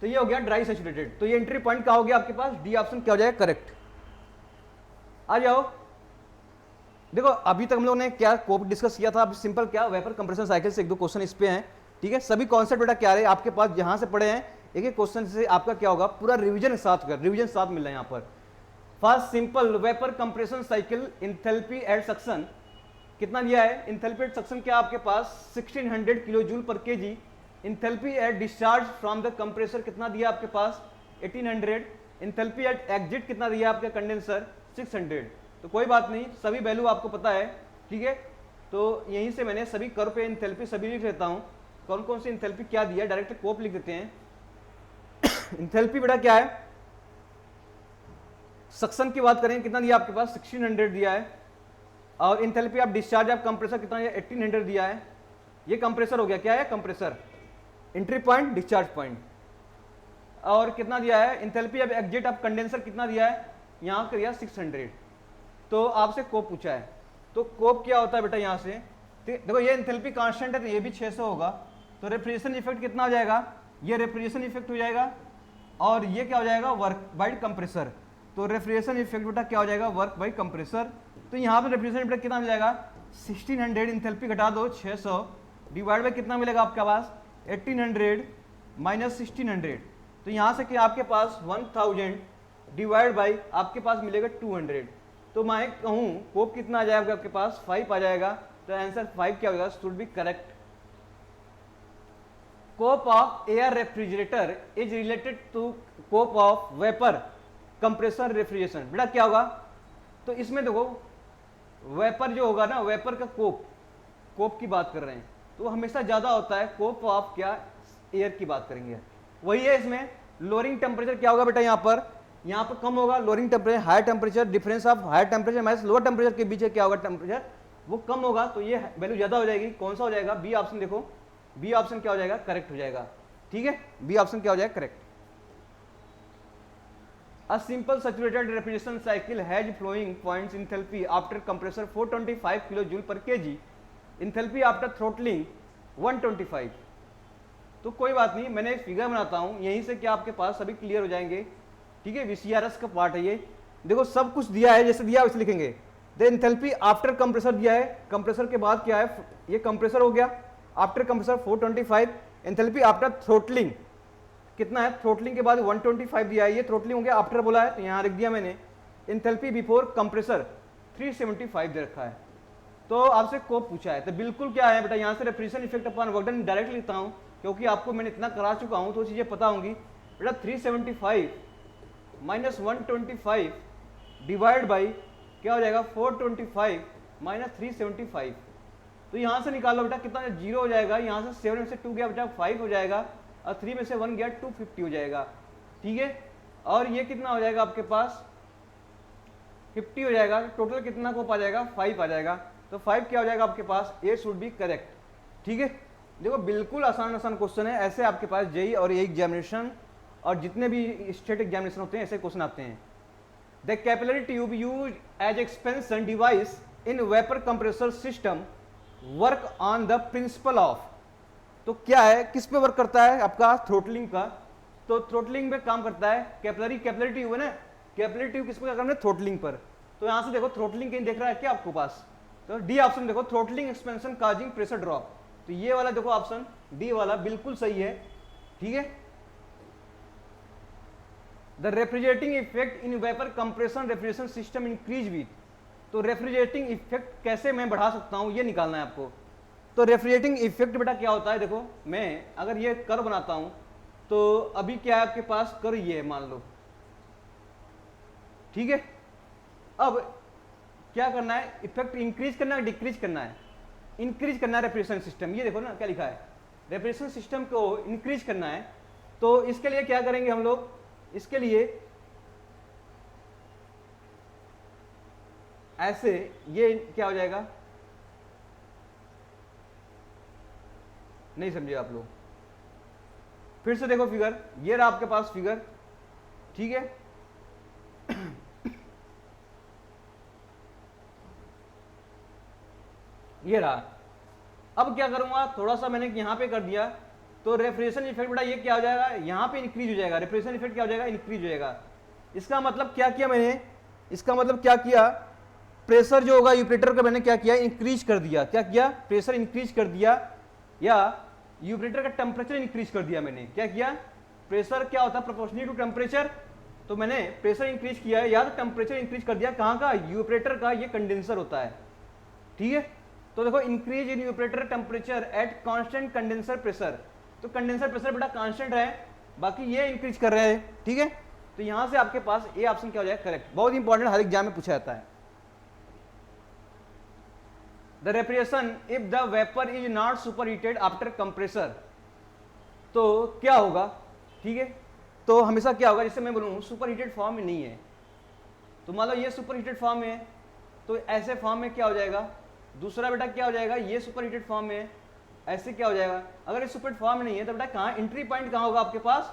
तो ये हो गया ड्राई सैचुरेटेड। तो ये एंट्री पॉइंट क्या हो गया आपके पास, डी ऑप्शन क्या हो जाएगा, करेक्ट। आ जाओ, देखो अभी तक हम लोगों ने क्या कोप डिस्कस किया था, अब सिंपल क्या वेपर कंप्रेशन साइकिल से एक दो क्वेश्चन इस पे हैं, ठीक है। सभी कॉन्सेप्ट बेटा क्या रहे आपके पास, जहां से पढ़े हैं एक एक क्वेश्चन से आपका क्या होगा, पूरा रिवीजन साथ मिल रहा है यहाँ पर। First simple vapour compression cycle, enthalpy at suction कितना दिया है, इंथैल्पी एट सक्शन क्या आपके पास 1600 kilo joule per kg. Enthalpy at discharge from the compressor कितना दिया आपके पास 1800। इंथैल्पी एट एग्जिट कितना दिया आपका कंडेंसर 600। तो कोई बात नहीं, सभी वैल्यू आपको पता है, ठीक है। तो यहीं से मैंने सभी कर्व पे इंथैल्पी सभी लिख लेता हूं, कौन कौन सी इंथैल्पी क्या दिया, डायरेक्ट कोप लिख देते हैं। इंथैल्पी बेटा क्या है, सक्शन की बात करें कितना दिया आपके पास 1600 दिया है, और enthalpy of discharge of compressor कितना दिया 1800 दिया है। ये कंप्रेसर हो गया, क्या है compressor, entry point, discharge point. और कितना दिया है enthalpy of exit of condenser कितना दिया है, यहां कर दिया 600। तो आपसे कोप पूछा है, तो कोप क्या होता है बेटा, यहां से देखो ये इंथैल्पी कांस्टेंट है, तो ये भी 600 होगा। तो रेफ्रिजरेशन इफेक्ट कितना हो जाएगा, ये रेफ्रिजरेशन इफेक्ट हो जाएगा, और ये क्या हो जाएगा, वर्क बाय कंप्रेसर। तो रेफ्रिजरेशन इफेक्ट बेटा क्या हो जाएगा, वर्क बाय कंप्रेसर। तो यहाँ पे रेफ्रिजरेशन इफेक्ट कितना मिलेगा 1600, इंथैल्पी घटा दो 600, डिवाइड बाय कितना मिलेगा आपके पास 1800 माइनस 1600। तो यहाँ से क्या आपके पास 1000 डिवाइड बाई आपके पास मिलेगा 200। तो मैं कहूँ कोप कितना आ जाएगा आपके पास 5 आ जाएगा। तो आंसर 5 क्या होगा, should be correct. COP of air refrigerator is related to COP of vapour compressor refrigeration. बेटा क्या होगा, तो इसमें देखो वेपर जो होगा ना, वेपर का कोप की बात कर रहे हैं, तो हमेशा ज्यादा होता है कोप ऑफ क्या, एयर की बात करेंगे, वही है। इसमें लोअरिंग टेम्परेचर क्या होगा बेटा, यहाँ पर कम होगा lowering temperature, higher temperature, difference of higher temperature minus lower temperature के बीच क्या होगा टेम्परेचर, वो कम होगा, तो ये वैल्यू ज्यादा हो जाएगी। कौन सा हो जाएगा, बी ऑप्शन। देखो बी ऑप्शन क्या हो जाएगा, करेक्ट हो जाएगा, ठीक है, बी ऑप्शन क्या हो जाएगा, correct. A simple saturated refrigeration cycle has flowing points enthalpy after compressor 425 kJ per kg, enthalpy after throttling 125। तो कोई बात नहीं, मैंने एक फिगर बनाता हूं, यहीं से क्या आपके पास सभी क्लियर हो जाएंगे, ठीक है। VCRS का पार्ट है ये, देखो सब कुछ दिया है, जैसे दिया वैसे लिखेंगे। द एंथैल्पी आफ्टर कंप्रेसर दिया है, कंप्रेसर के बाद क्या है, ये कंप्रेसर हो गया, after compressor 425, enthalpy after throttling कितना है, थ्रोटलिंग के बाद 125 दिया है, ये थ्रोटलिंग हो गया, आफ्टर बोला है तो यहां लिख दिया मैंने। एंथैल्पी बिफोर कंप्रेसर 375 दे रखा है। तो आपसे कोप पूछा है, तो बिल्कुल क्या है बेटा, यहां से refrigeration effect upon work done direct लिखता हूं, क्योंकि आपको मैंने इतना करा चुका हूं तो चीजें पता होंगी बेटा। 375 माइनस 125 डिवाइड बाई क्या हो जाएगा 425 माइनस 375। तो यहां से निकालो बेटा कितना, 0 हो जाएगा, यहां से 7 में से 2 गया बेटा 5 हो जाएगा, और 3 में से 1 गया 250 हो जाएगा, ठीक है। और ये कितना हो जाएगा आपके पास 50 हो जाएगा, टोटल कितना कोप आ जाएगा 5 आ जाएगा। तो 5 क्या हो जाएगा आपके पास, ए शुड बी करेक्ट, ठीक है। देखो बिल्कुल आसान क्वेश्चन है, ऐसे आपके पास जेई और ए एग्जामिनेशन और जितने भी स्टेट एग्जामिनेशन होते हैं ऐसे क्वेश्चन आते हैं। The capillary tube use as expansion device in vapour compressor system work on the principle of, तो क्या है, किस पे वर्क करता है आपका, थ्रोटलिंग का। तो थ्रोटलिंग पे काम करता है कैपिलरी ट्यूब है ना, कैपिलरी ट्यूब किस पे काम करता है, थ्रोटलिंग पर। तो यहां से देखो थ्रोटलिंग कहीं देख रहा है क्या आपको पास, तो डी ऑप्शन देखो, throttling expansion causing pressure drop. तो ये वाला देखो ऑप्शन डी वाला बिल्कुल सही है, ठीक है। The refrigerating effect in vapour compression refrigeration system increase with, तो रेफ्रिजरेटिंग इफेक्ट कैसे मैं बढ़ा सकता हूं ये निकालना है आपको। तो रेफ्रिजरेटिंग इफेक्ट बेटा क्या होता है, देखो मैं अगर ये कर्व बनाता हूं तो अभी क्या है आपके पास, कर्व ये है मान लो, ठीक है। अब क्या करना है, इफेक्ट इंक्रीज करना है डिक्रीज करना है, इंक्रीज करना है रेफ्रिजरेशन सिस्टम। ये देखो ना क्या लिखा है, रेफ्रिजरेशन सिस्टम को इंक्रीज करना है। तो इसके लिए क्या करेंगे हम लोग, इसके लिए ऐसे ये क्या हो जाएगा, नहीं समझे आप लोग, फिर से देखो फिगर, ये रहा आपके पास फिगर, ठीक है। ये रहा। अब क्या करूंगा, थोड़ा सा मैंने यहां पे कर दिया, तो रेफ्रिजरेशन इफेक्ट बेटा ये क्या हो जाएगा, यहां पे इंक्रीज हो जाएगा, रेफ्रिजरेशन इफेक्ट क्या हो जाएगा, इंक्रीज हो जाएगा। इसका मतलब क्या किया मैंने, इसका मतलब क्या किया, प्रेशर जो होगा यूपरेटर का मैंने क्या किया, इंक्रीज कर दिया। क्या किया, प्रेशर इंक्रीज कर दिया, या यूपरेटर का टेम्परेचर इंक्रीज कर दिया। मैंने क्या किया, प्रेशर क्या होता है प्रोपोर्शनल टू टेम्परेचर, तो मैंने प्रेशर इंक्रीज किया है, या तो टेम्परेचर इंक्रीज कर दिया। कहां का, यूपरेटर का, ये कंडेंसर होता है, ठीक है। तो देखो increase in evaporator temperature at constant condenser pressure, तो कंडेंसर प्रेशर बेटा कांस्टेंट है, बाकी ये इंक्रीज कर रहे हैं, ठीक है। तो यहां से आपके पास ए ऑप्शन क्या हो जाएगा, करेक्ट। बहुत इंपॉर्टेंट, हर एग्जाम में पूछा जाता है। The refrigeration if the vapour is not super heated after compressor, तो क्या होगा, ठीक है। तो हमेशा क्या होगा, जैसे मैं बोलूँ सुपर हीटेड फॉर्म में नहीं है, तो मान लो ये सुपर हीटेड फॉर्म में है, तो ऐसे फॉर्म में क्या हो जाएगा, दूसरा बेटा क्या हो जाएगा, ये सुपर हीटेड फॉर्म में है, ऐसे क्या हो जाएगा। अगर ये सुपर फॉर्म में नहीं है तो बेटा कहाँ एंट्री पॉइंट कहाँ होगा आपके पास,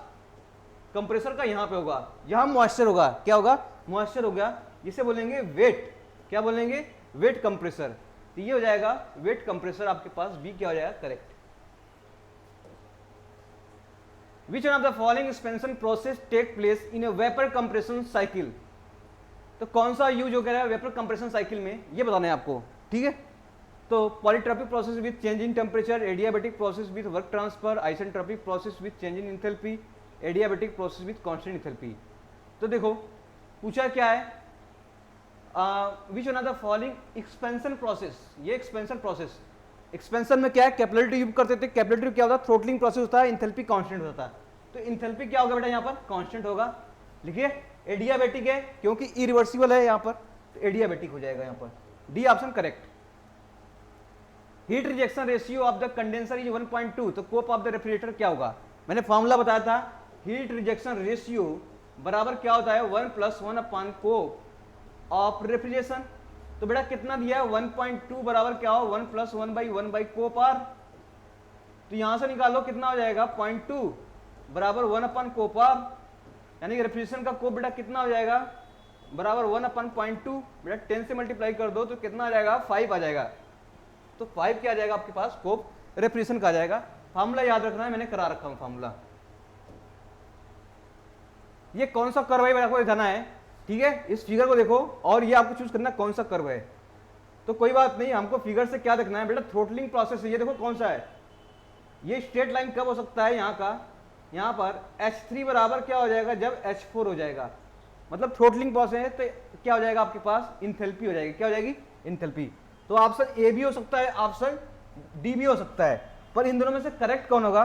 कंप्रेसर का यहाँ पे होगा, यहाँ मॉइस्चर होगा, क्या होगा, मॉइस्चर हो गया, जिसे बोलेंगे वेट, क्या बोलेंगे, वेट कंप्रेसर। तो ये हो जाएगा वेट कंप्रेसर, आपके पास बी क्या हो जाएगा, correct. Which one of the following expansion process take place in a vapour compression cycle, तो कौन सा यूज हो गया वेपर कंप्रेशन साइकिल में, ये बताना है आपको, ठीक है। तो polytropic process with change in temperature, adiabatic process with work transfer, isentropic process with change in enthalpy, adiabatic process with constant enthalpy. तो देखो पूछा क्या है, विच one of the following expansion process, ये एक्सपेंशन प्रोसेस, एक्सपेंशन में क्या है, capillary tube करते थे, कैपिलरी ट्यूब क्या होता है, थ्रोटलिंग प्रोसेस होता है, इंथैल्पी कांस्टेंट होता है। तो इंथैल्पी क्या होगा बेटा, यहाँ पर कांस्टेंट होगा, लिखिए। एडियाबेटिक है क्योंकि इरिवर्सिबल है यहाँ पर, तो एडियाबेटिक हो जाएगा यहाँ पर, D option correct. Heat rejection ratio of the condenser is 1.2, तो कोप ऑफ द रेफ्रिजरेटर क्या होगा, मैंने फॉर्मूला बताया था, हीट रिजेक्शन रेशियो बराबर क्या होता है, 1 + 1 अपॉन कोप ऑफ रेफ्रिजरेशन। तो बेटा कितना दिया है, 1.2 बराबर क्या हो, 1 + 1/1 कोप आर। तो यहां से निकालो कितना हो जाएगा, 0.2 बराबर 1 अपॉन कोप आर, यानी कि रेफ्रिजरेशन का कोप बेटा कितना हो जाएगा, बराबर 1 अपॉन 0.2, बेटा 10 से मल्टीप्लाई कर दो तो कितना आ जाएगा, 5 आ जाएगा। तो 5 क्या आ जाएगा आपके पास, कोप रेफ्रिजरेशन का आ जाएगा। फार्मूला याद रखना है, मैंने करा रखा हूं फार्मूला। ये कौन सा कर्व है आपको दिखाना है, ठीक है। इस फिगर को देखो और ये आपको चूज करना कौन सा कर्व है। तो कोई बात नहीं, हमको फिगर से क्या देखना है बेटा, थ्रोटलिंग प्रोसेस है। ये देखो कौन सा है, ये स्ट्रेट लाइन कब हो सकता है, यहाँ का, यहाँ पर H3 बराबर क्या हो जाएगा, जब H4 हो जाएगा, मतलब थ्रोटलिंग प्रोसेस है। तो क्या हो जाएगा आपके पास, इंथैल्पी हो जाएगी, क्या हो जाएगी, इंथैल्पी। तो ऑप्शन ए भी हो सकता है, ऑप्शन डी भी हो सकता है, पर इन दोनों में से करेक्ट कौन होगा,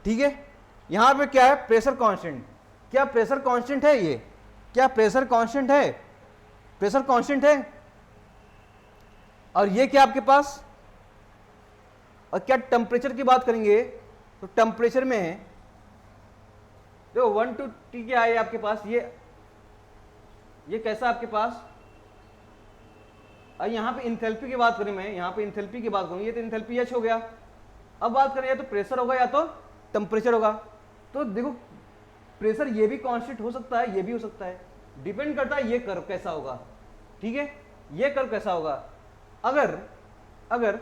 ठीक है। यहां पे क्या है, प्रेशर कांस्टेंट, क्या प्रेशर कांस्टेंट है, ये क्या प्रेशर कांस्टेंट है, प्रेशर कांस्टेंट है। और ये क्या आपके पास, और क्या टेम्परेचर की बात करेंगे तो टेम्परेचर में देखो 1 to T क्या है आपके पास, ये कैसा आपके पास। और यहाँ पे इंथैल्पी की बात करें, मैं यहाँ पे इंथैल्पी की बात करूँ, ये तो इंथैल्पी H हो गया। अब बात करें या तो प्रेशर होगा या तो टेम्परेचर होगा। तो देखो प्रेशर ये भी कांस्टेंट हो सकता है, ये भी हो सकता है, डिपेंड करता है ये कर्व कैसा होगा, ठीक है, ये कर्व कैसा होगा। अगर अगर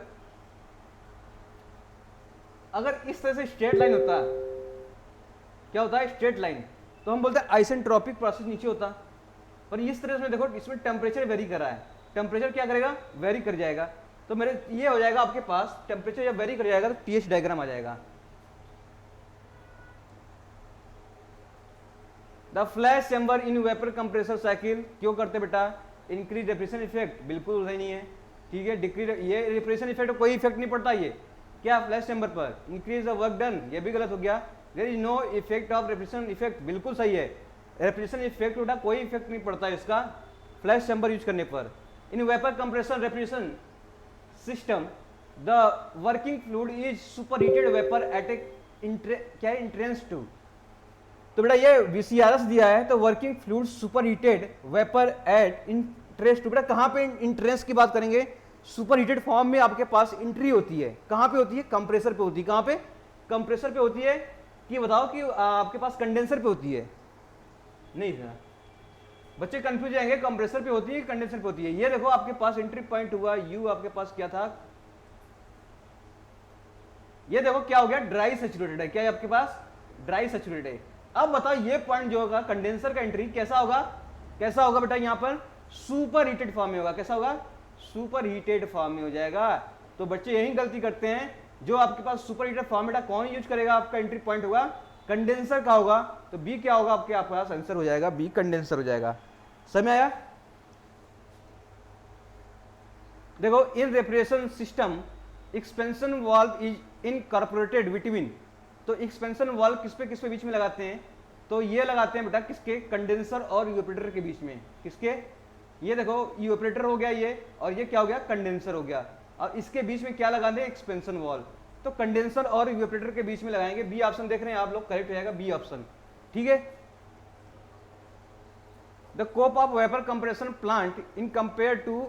अगर इस तरह से स्ट्रेट लाइन होता है, क्या होता है स्ट्रेट लाइन, तो हम बोलते हैं आइसेंट्रोपिक प्रोसेस नीचे होता। पर इस तरह से देखो इसमें टेम्परेचर वेरी कर रहा है, टेम्परेचर क्या करेगा, वेरी कर जाएगा, तो मेरे ये हो जाएगा आपके पास टेम्परेचर जब वेरी कर जाएगा तो टीएच डायग्राम आ जाएगा। The flash chamber in vapour compressor cycle क्यों करते बेटा, इंक्रीज रेफ्रिजरेशन इफेक्ट, बिल्कुल नहीं है, ठीक है, डिक्रीज, ये रेफ्रिजरेशन इफेक्ट कोई इफेक्ट नहीं पड़ता ये क्या फ्लैश चैम्बर पर, इंक्रीज द वर्क डन, ये भी गलत हो गया, there is no effect of refrigeration effect, बिल्कुल सही है, रेफ्रिजरेशन इफेक्ट बेटा कोई इफेक्ट नहीं पड़ता इसका फ्लैश चैम्बर यूज करने पर। In vapour compressor refrigeration system the working fluid is superheated vapour at क्या इंट्रेंस टू, तो बेटा ये वीसीआरएस दिया है तो working fluid superheated vapour at entrance to, बेटा कहां पे इंट्रेंस की बात करेंगे, सुपर हीटेड फॉर्म में आपके पास एंट्री होती है, कहां पे होती है, कंप्रेसर पे होती है, कहां पे, कंप्रेसर पे होती है, कि बताओ कि आपके पास कंडेंसर पे होती है, नहीं सर बच्चे कंफ्यूज जाएंगे, कंप्रेसर पे होती है कंडेंसर पे होती है। ये देखो आपके पास एंट्री पॉइंट हुआ यू, आपके पास क्या था, ये देखो क्या हो गया, ड्राई सैचुरेटेड है, क्या है आपके पास, ड्राई सैचुरेटेड है। अब बताओ ये पॉइंट जो होगा कंडेंसर का एंट्री कैसा होगा, कैसा होगा बेटा, यहां पर सुपर हीटेड फॉर्म में होगा, कैसा होगा, सुपर हीटेड फॉर्म में हो जाएगा। तो बच्चे यही गलती करते हैं, जो आपके पास सुपर हीटेड फॉर्म बेटा कौन यूज करेगा, आपका एंट्री पॉइंट होगा कंडेंसर का होगा, तो बी क्या होगा आपके पास आंसर हो जाएगा, बी कंडेंसर हो जाएगा। समझ आया। देखो in refrigeration system expansion valve is incorporated between, तो एक्सपेंशन वाल्व किस पे बीच में लगाते हैं, तो ये लगाते हैं बेटा किसके, कंडेंसर और इवेपोरेटर के बीच में, किसके, ये देखो इवेपोरेटर हो गया ये, और ये क्या हो गया, कंडेंसर हो गया, और इसके बीच में क्या लगाते हैं, एक्सपेंशन वाल्व, तो कंडेंसर और इवेपोरेटर के बीच में लगाएंगे, बी ऑप्शन देख रहे हैं आप लोग, करेक्ट हो जाएगा बी ऑप्शन, ठीक है। The COP of vapour compression plant in compare to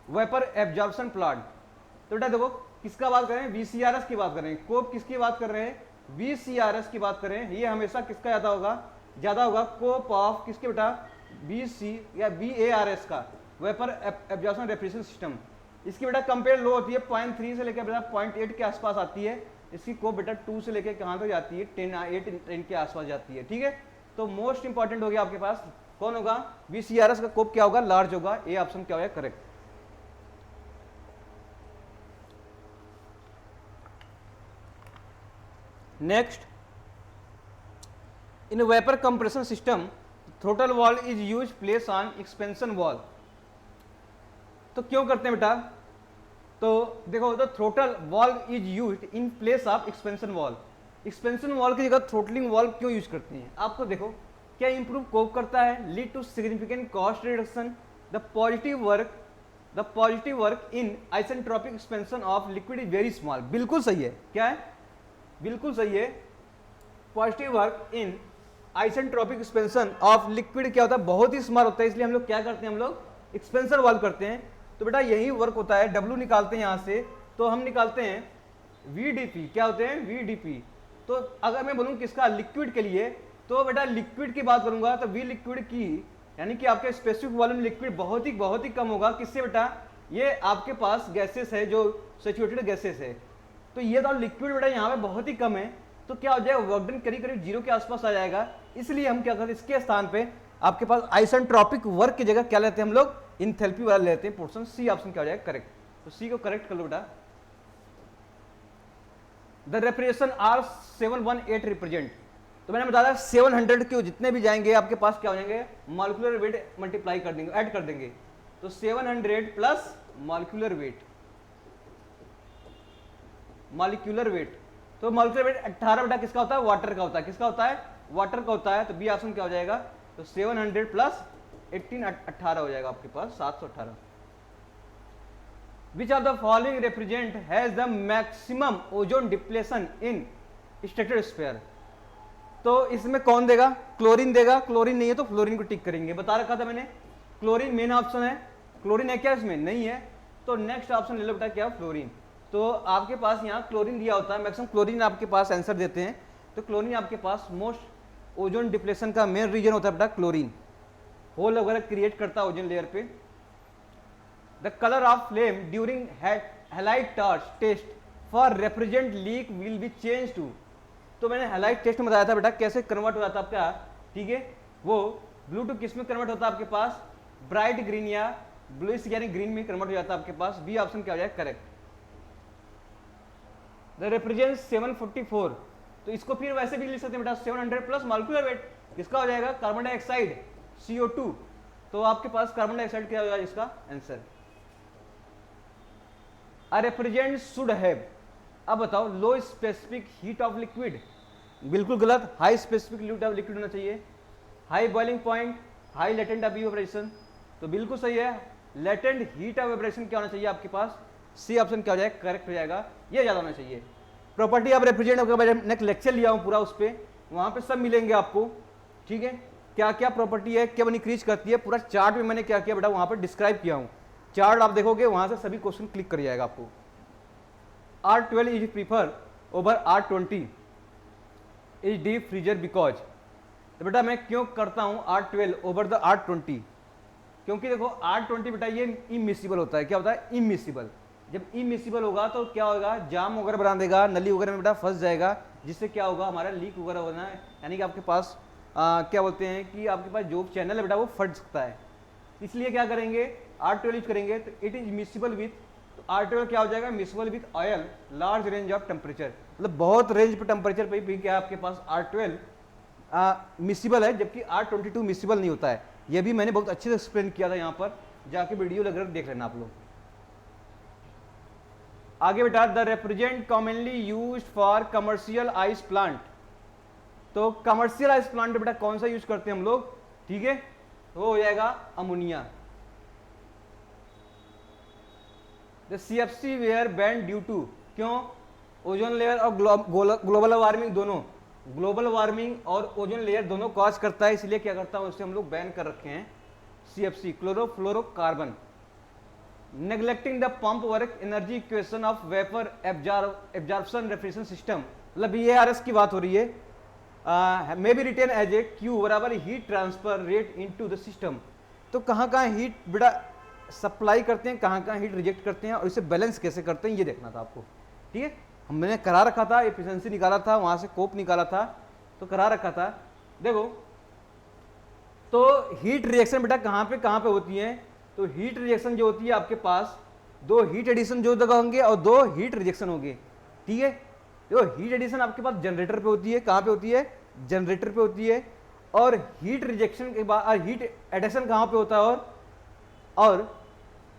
vapour absorption plant, तो बेटा देखो किसका बात कर रहे हैं, वीसीआरएस की बात कर रहे हैं, कोप किसकी बात कर रहे हैं, वीसीआरएस की बात कर रहे हैं, ये हमेशा किसका ज्यादा होगा, कोप ऑफ किसके बेटा, बीसी या वीएआरएस का, वेपर एब्जॉर्प्शन रेफ्रिजरेशन सिस्टम, इसकी बेटा कंपेयर लो होती है 0.3 से लेकर बेटा 0.8 के आसपास आती है, इसकी कोप बेटा 2 से लेकर कहां तक जाती है, 10 के आसपास जाती है, ठीक है। तो मोस्ट इंपॉर्टेंट हो गया आपके पास कौन होगा, वीसीआरएस का कोप क्या होगा, लार्ज होगा, ए ऑप्शन क्या होगा correct. Next, in vapour compression system throttle valve is use place on expansion valve, तो क्यों करते हैं बेटा, तो देखो the throttle valve is used in place of expansion valve, expansion valve की जगह थ्रोटलिंग वॉल्व क्यों यूज करते हैं, आपको देखो क्या इंप्रूव कोप करता है, lead to significant cost reduction, the positive work in isentropic expansion of liquid is very small, बिल्कुल सही है, क्या है, बिल्कुल सही है, positive work in isentropic expansion of liquid क्या होता है, बहुत ही स्मॉल होता है, इसलिए हम लोग क्या करते हैं, हम लोग एक्सपेंशन वाल्व करते हैं, तो बेटा यही वर्क होता है, डब्ल्यू निकालते हैं यहां से, तो हम निकालते हैं वीडीपी, क्या होते हैं वीडीपी, तो अगर मैं बोलूं किसका, लिक्विड के लिए, तो बेटा लिक्विड की बात करूंगा तो वी लिक्विड की, यानी कि आपके स्पेसिफिक वॉल्यूम लिक्विड बहुत ही कम होगा, किससे बेटा, ये आपके पास गैसेस है जो सैचुरेटेड गैसेस है, तो ये तो लिक्विड बेटा यहाँ पे बहुत ही कम है, तो क्या हो जाएगा, वर्क डन करीब 0 के आसपास आ जाएगा, इसलिए हम क्या करते हैं, इसके स्थान पे आपके पास आइसेंट्रोपिक वर्क की जगह क्या लेते हैं हम लोग, इंथैल्पी वाला लेते हैं पोर्शन, सी ऑप्शन क्या हो जाएगा करेक्ट, तो सी को करेक्ट कर लो बेटा। द रेफ्रिजरेशन आर 718 रिप्रेजेंट, तो मैंने बताया 700 के जितने भी जाएंगे आपके पास क्या हो जाएंगे, मॉलिक्यूलर वेट मल्टीप्लाई कर देंगे, ऐड कर देंगे, तो 700 plus molecular weight, molecular weight, तो मॉलिक्यूलर वेट 18 बेटा किसका होता है, वाटर का होता है, किसका होता है, वाटर का होता है, तो बी ऑप्शन क्या हो जाएगा, तो 700 प्लस 18 18 हो जाएगा आपके पास 718। Which are the following refrigerant has the maximum ozone depletion in stratosphere, तो इसमें कौन देगा, क्लोरीन देगा, क्लोरीन नहीं है तो फ्लोरीन को टिक करेंगे, बता रखा था मैंने, क्लोरीन मेन ऑप्शन है, क्लोरीन है क्या इसमें, नहीं है, तो नेक्स्ट ऑप्शन ले लो बेटा क्या, फ्लोरीन, तो आपके पास यहाँ क्लोरीन दिया होता है, मैक्सिमम क्लोरीन आपके पास आंसर देते हैं, तो क्लोरीन आपके पास मोस्ट ओजोन डिप्लेशन का मेन रीजन होता है बेटा क्लोरीन, होल वगैरह क्रिएट करता है ओजोन लेयर पे। The colour of flame during halide torch test for refrigerant leak will be change to, तो मैंने हैलाइड टेस्ट में बताया था बेटा कैसे कन्वर्ट हो जाता है आपका, ठीक है, वो ब्लू टू किस में कन्वर्ट होता है आपके पास, ब्राइट ग्रीन या ब्लूइश यानी ग्रीन में कन्वर्ट हो जाता है आपके पास। बी ऑप्शन क्या हो जाए करेक्ट। द रेफ्रिजरेंट 744, तो इसको फिर वैसे भी लिख सकते हैं बेटा 700 प्लस मॉलिक्यूलर वेट, किसका हो जाएगा कार्बन डाइऑक्साइड CO2, तो आपके पास कार्बन डाइऑक्साइड क्या हो जाएगा इसका answer. A refrigerant should have, अब बताओ लो स्पेसिफिक हीट ऑफ लिक्विड, बिल्कुल गलत, high specific heat of liquid होना चाहिए। High boiling point, high latent of evaporation, तो बिल्कुल सही है, लेटेंट हीट ऑफ इवेपोरेशन क्या होना चाहिए आपके पास, सी ऑप्शन क्या हो जाएगा करेक्ट हो जाएगा, ये ज्यादा होना चाहिए। प्रॉपर्टी ऑफ रेफ्रिजरेंट का मैंने नेक्स्ट लेक्चर लिया हूं पूरा, उस पर वहां पे सब मिलेंगे आपको, ठीक है, क्या क्या प्रॉपर्टी है, क्या इंक्रीज करती है, पूरा चार्ट में मैंने क्या किया बेटा वहां पर डिस्क्राइब किया हूँ, चार्ट आप देखोगे वहां से सभी क्वेश्चन क्लिक कर जाएगा आपको। R12 is prefer over R20 is deep freezer because, तो बेटा मैं क्यों करता हूं R12 ओवर द R20, क्योंकि देखो R20 बेटा ये इमिसिबल होता है, क्या होता है इमिसिबल, जब इमिसिबल होगा तो क्या होगा जाम वगैरह बना देगा, नली वगैरह में बेटा फंस जाएगा, जिससे क्या होगा हमारा लीक वगैरह होना है, यानी कि आपके पास क्या बोलते हैं कि आपके पास जो चैनल है बेटा वो फट सकता है, इसलिए क्या करेंगे R12 यूज करेंगे, तो इट इज मिसिबल विथ, तो R12 क्या हो जाएगा miscible with oil large range of temperature, मतलब बहुत रेंज पे टेम्परेचर पे भी क्या आपके पास R12 मिसिबल है, जबकि R22 मिसिबल नहीं होता है, ये भी मैंने बहुत अच्छे से एक्सप्लेन किया था, यहाँ पर जाके वीडियो लग देख लेना आप लोग। आगे बेटा the refrigerant commonly used for commercial ice plant, तो कमर्शियल आइस प्लांट बेटा कौन सा यूज करते हैं हम लोग, ठीक है, वो हो जाएगा ammonia. The CFC were banned due to, क्यों, ओजोन लेयर और ग्लोबल वार्मिंग दोनों, ग्लोबल वार्मिंग और ओजोन लेयर दोनों कॉज करता है, इसलिए क्या करता है उसे हम लोग बैन कर रखे हैं CFC chlorofluorocarbon. Neglecting the pump work energy equation of vapour absorption refrigeration system, मतलब EARS की बात हो रही है, may be written as a Q बराबर heat transfer rate into the system, तो कहाँ कहाँ हीट बेटा सप्लाई करते हैं, कहाँ कहाँ हीट रिजेक्ट करते हैं और इसे बैलेंस कैसे करते हैं ये देखना था आपको, ठीक है, हमने करा रखा था, एफिशिएंसी निकाला था, वहां से कोप निकाला था, तो करा रखा था। देखो तो हीट रिएक्शन बेटा कहाँ पे होती है, तो हीट रिएक्शन जो होती है आपके पास दो हीट एडिशन जो जगह होंगे और दो हीट रिजेक्शन होंगे, ठीक है, देखो हीट एडिशन आपके पास जनरेटर पे होती है, कहाँ पे होती है जनरेटर पे होती है, और हीट रिजेक्शन के बाद हीट एडिशन कहाँ पे होता है, और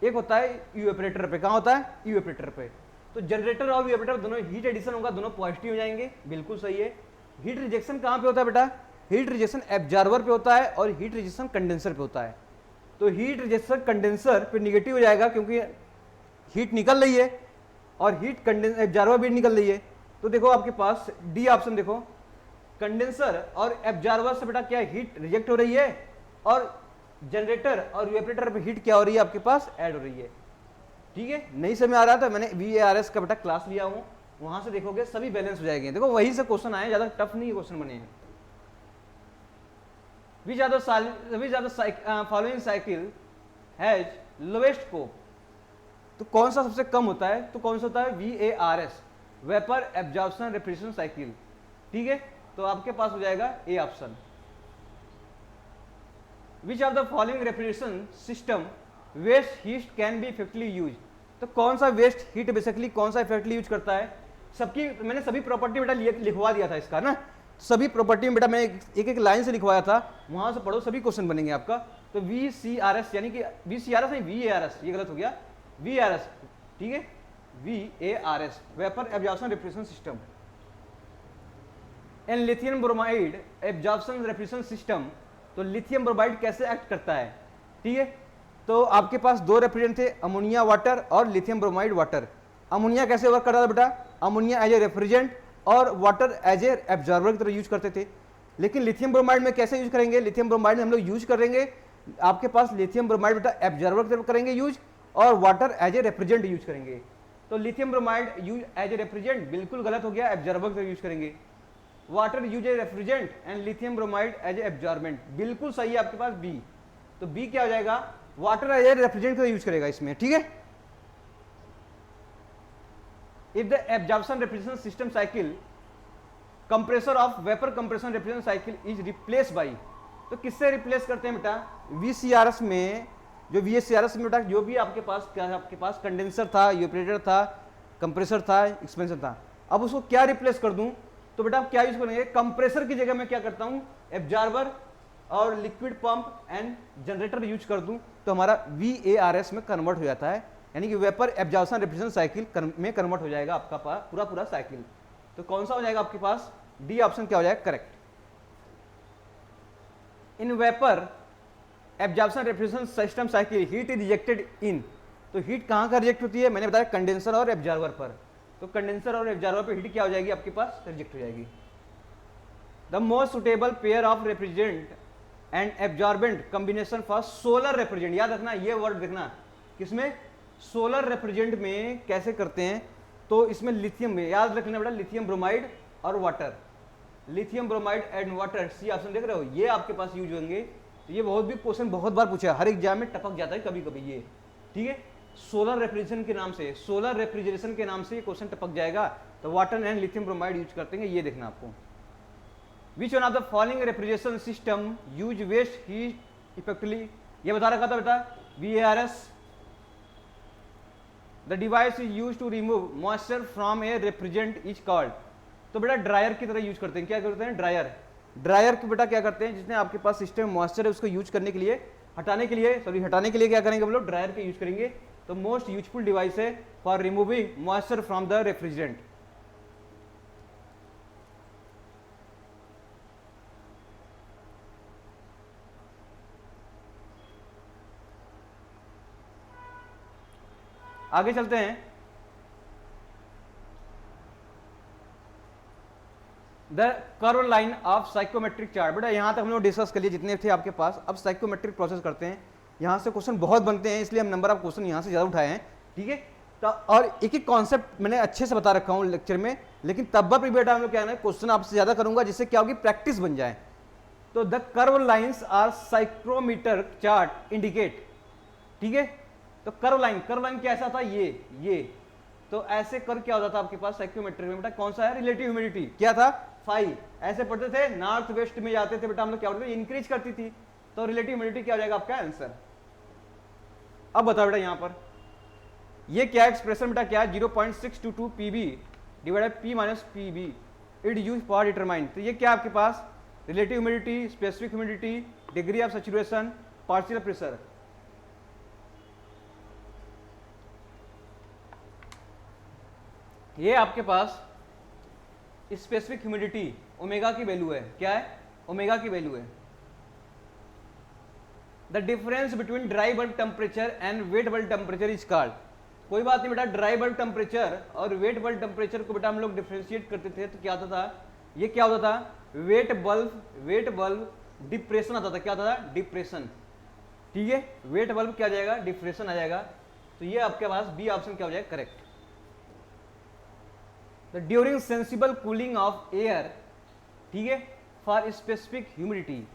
एक होता है इवेपोरेटर पे, कहाँ होता है इवेपोरेटर पे, तो जनरेटर और इवेपोरेटर दोनों हीट एडिशन होगा, दोनों पॉजिटिव हो जाएंगे, बिल्कुल सही है। हीट रिजेक्शन कहाँ पे होता है बेटा, हीट रिजेक्शन एब्जॉर्बर पे होता है और हीट रिजेक्शन कंडेंसर पे होता है, तो हीट रिजेक्शन कंडेंसर पे निगेटिव हो जाएगा क्योंकि हीट निकल रही है और हीट एब्जॉर्बर भी निकल रही है, तो देखो आपके पास डी ऑप्शन देखो, कंडेंसर और एब्जॉर्बर से बेटा क्या हीट रिजेक्ट हो रही है और जनरेटर और इवेपोरेटर पे हीट क्या हो रही है आपके पास ऐड हो रही है, ठीक है, नहीं समझ आ रहा था मैंने VARS का बेटा क्लास लिया हूं, वहां से देखोगे सभी बैलेंस हो जाएंगे, देखो वही से क्वेश्चन आए, ज्यादा टफ नहीं क्वेश्चन बने हैं। Which are the following cycle has lowest COP, तो कौन सा सबसे कम होता है, तो कौन सा होता है VARS vapour absorption refrigeration cycle, ठीक है, तो आपके पास हो जाएगा A option. Which of the following refrigeration system waste heat can be effectively use, तो कौन सा वेस्ट हीट बेसिकली कौन सा इफेक्टिवली यूज करता है, सबकी मैंने सभी प्रॉपर्टी बेटा लिखवा दिया था इसका ना, सभी प्रॉपर्टी में बेटा मैं एक एक लाइन से लिखवाया था, वहां से पढ़ो सभी क्वेश्चन बनेंगे आपका। तो VCRS यानी कि VCRS नहीं VARS, ये गलत हो गया, VARS, ठीक है, VARS vapour absorption refrigeration system. An lithium bromide absorption refrigeration system, तो लिथियम ब्रोमाइड कैसे एक्ट करता है, ठीक है, तो आपके पास दो रेफ्रिजरेंट थे, अमोनिया वाटर और लिथियम ब्रोमाइड वाटर। अमोनिया कैसे वर्क करता था बेटा, अमोनिया एज ए रेफ्रिजरेंट और वाटर एज ए एब्जॉर्बर की तरह यूज करते थे, लेकिन लिथियम ब्रोमाइड में कैसे यूज करेंगे, लिथियम ब्रोमाइड में हम लोग यूज करेंगे आपके पास लिथियम ब्रोमाइड बेटा एब्जॉर्बर की तरह करेंगे यूज और water as a refrigerant use करेंगे, तो lithium bromide use as a refrigerant बिल्कुल गलत हो गया, एब्जॉर्बर की तरह यूज करेंगे। Water use a refrigerant and lithium bromide as a absorbent. बिल्कुल सही है आपके पास बी। तो बी क्या हो जाएगा, वाटर एज ए रेफ्रिजरेंट का यूज करेगा इसमें, ठीक है। If the absorption refrigeration system cycle compressor of vapour compression refrigeration cycle is replace by, तो किससे रिप्लेस करते हैं बेटा, वीसीआरएस में। जो वीसीआरएस में बेटा जो भी आपके पास क्या, आपके पास कंडेंसर था, यूपरेटर था, कंप्रेसर था, एक्सपेंसर था, अब उसको क्या रिप्लेस कर दूं, तो बेटा आप क्या यूज करेंगे, कंप्रेसर की जगह मैं क्या करता हूं, एब्जॉर्बर और liquid pump and generator use कर दूं, तो हमारा VARS में कन्वर्ट हो जाता है, यानी कि वेपर एब्जॉर्प्शन रेफ्रिजरेशन साइकिल में कन्वर्ट हो जाएगा आपका पूरा पूरा साइकिल। तो कौन सा हो जाएगा आपके पास, डी ऑप्शन क्या हो जाएगा correct. In vapour absorption refrigeration system cycle heat is rejected in, तो हीट कहां का रिजेक्ट होती है, मैंने बताया कंडेंसर और एब्जॉर्बर पर। तो कंडेंसर और एब्जॉर्बर पर हीट क्या हो जाएगी आपके पास, रिजेक्ट हो जाएगी। The most suitable pair of refrigerant and absorbent combination for solar refrigerant, याद रखना ये वर्ड देखना, किसमें, सोलर रेफ्रिजरेंट में कैसे करते हैं, तो इसमें लिथियम में, याद रखना बेटा, लिथियम ब्रोमाइड और water, lithium bromide and water, C option देख रहे हो, ये आपके पास यूज होंगे। तो ये बहुत भी क्वेश्चन बहुत बार पूछा है, हर एग्जाम में टपक जाता है कभी कभी ये, ठीक है। सोलर रेफ्रिजरेशन के नाम से, सोलर रेफ्रिजरेशन के नाम से ये क्वेश्चन टपक जाएगा, तो water and lithium bromide use करते हैं, ये देखना आपको। Which one of the following refrigeration system use waste heat effectively, ये बता रखा था बेटा, VARS। The device is use to remove moisture from a refrigerant is called, तो बेटा ड्रायर की तरह यूज करते हैं, क्या करते हैं, ड्रायर। ड्रायर को बेटा क्या करते हैं, जिसने आपके पास सिस्टम मॉइस्चर है उसको यूज करने के लिए, हटाने के लिए क्या करेंगे हम लोग, ड्रायर के यूज करेंगे। तो मोस्ट यूजफुल डिवाइस है for removing moisture from the refrigerant. आगे चलते हैं, the curve line of psychrometric chart. बेटा यहां तक हम लोग डिस्कस कर लिए जितने थे आपके पास। अब साइकोमेट्रिक प्रोसेस करते हैं, यहां से क्वेश्चन बहुत बनते हैं, इसलिए हम नंबर ऑफ क्वेश्चन यहां से ज्यादा उठाए हैं, ठीक है। तो और एक एक कॉन्सेप्ट मैंने अच्छे से बता रखा हूं लेक्चर में, लेकिन तब भी बेटा हम लोग क्या है, क्वेश्चन आपसे ज्यादा करूंगा, जिससे क्या होगी, प्रैक्टिस बन जाए। तो the curve lines are psychrometer chart indicate, ठीक है। तो कर्व लाइन कैसा था, ये तो ऐसे कर्व क्या होता था आपके पास साइक्रोमेट्री में बेटा, कौन सा है, रिलेटिव ह्यूमिडिटी क्या था, फाई। ऐसे पढ़ते थे, नॉर्थ वेस्ट में जाते थे बेटा हम लोग, क्या होता था, इंक्रीज करती थी, तो रिलेटिव ह्यूमिडिटी क्या हो जाएगा आपका आंसर। अब बताओ बेटा यहां पर ये क्या एक्सप्रेशन बेटा, क्या है, 0.622 PB divided P minus PB it use for determine. तो ये क्या आपके पास, relative humidity, specific humidity, degree of saturation, partial pressure. ये आपके पास स्पेसिफिक ह्यूमिडिटी ओमेगा की वैल्यू है, क्या है, ओमेगा की वैल्यू है। The difference between dry bulb temperature and wet bulb temperature is called, कोई बात नहीं बेटा, ड्राई बल्ब टेम्परेचर और वेट बल्ब टेम्परेचर को बेटा हम लोग डिफरेंशिएट करते थे, तो क्या होता था, ये क्या होता था, वेट बल्ब डिप्रेशन आता था, क्या होता था, डिप्रेशन, ठीक है। वेट बल्ब क्या आ जाएगा, डिप्रेशन आ जाएगा। तो ये आपके पास बी ऑप्शन क्या हो जाएगा correct. During sensible cooling of air, ठीक है, फॉर स्पेसिफिक ह्यूमिडिटी,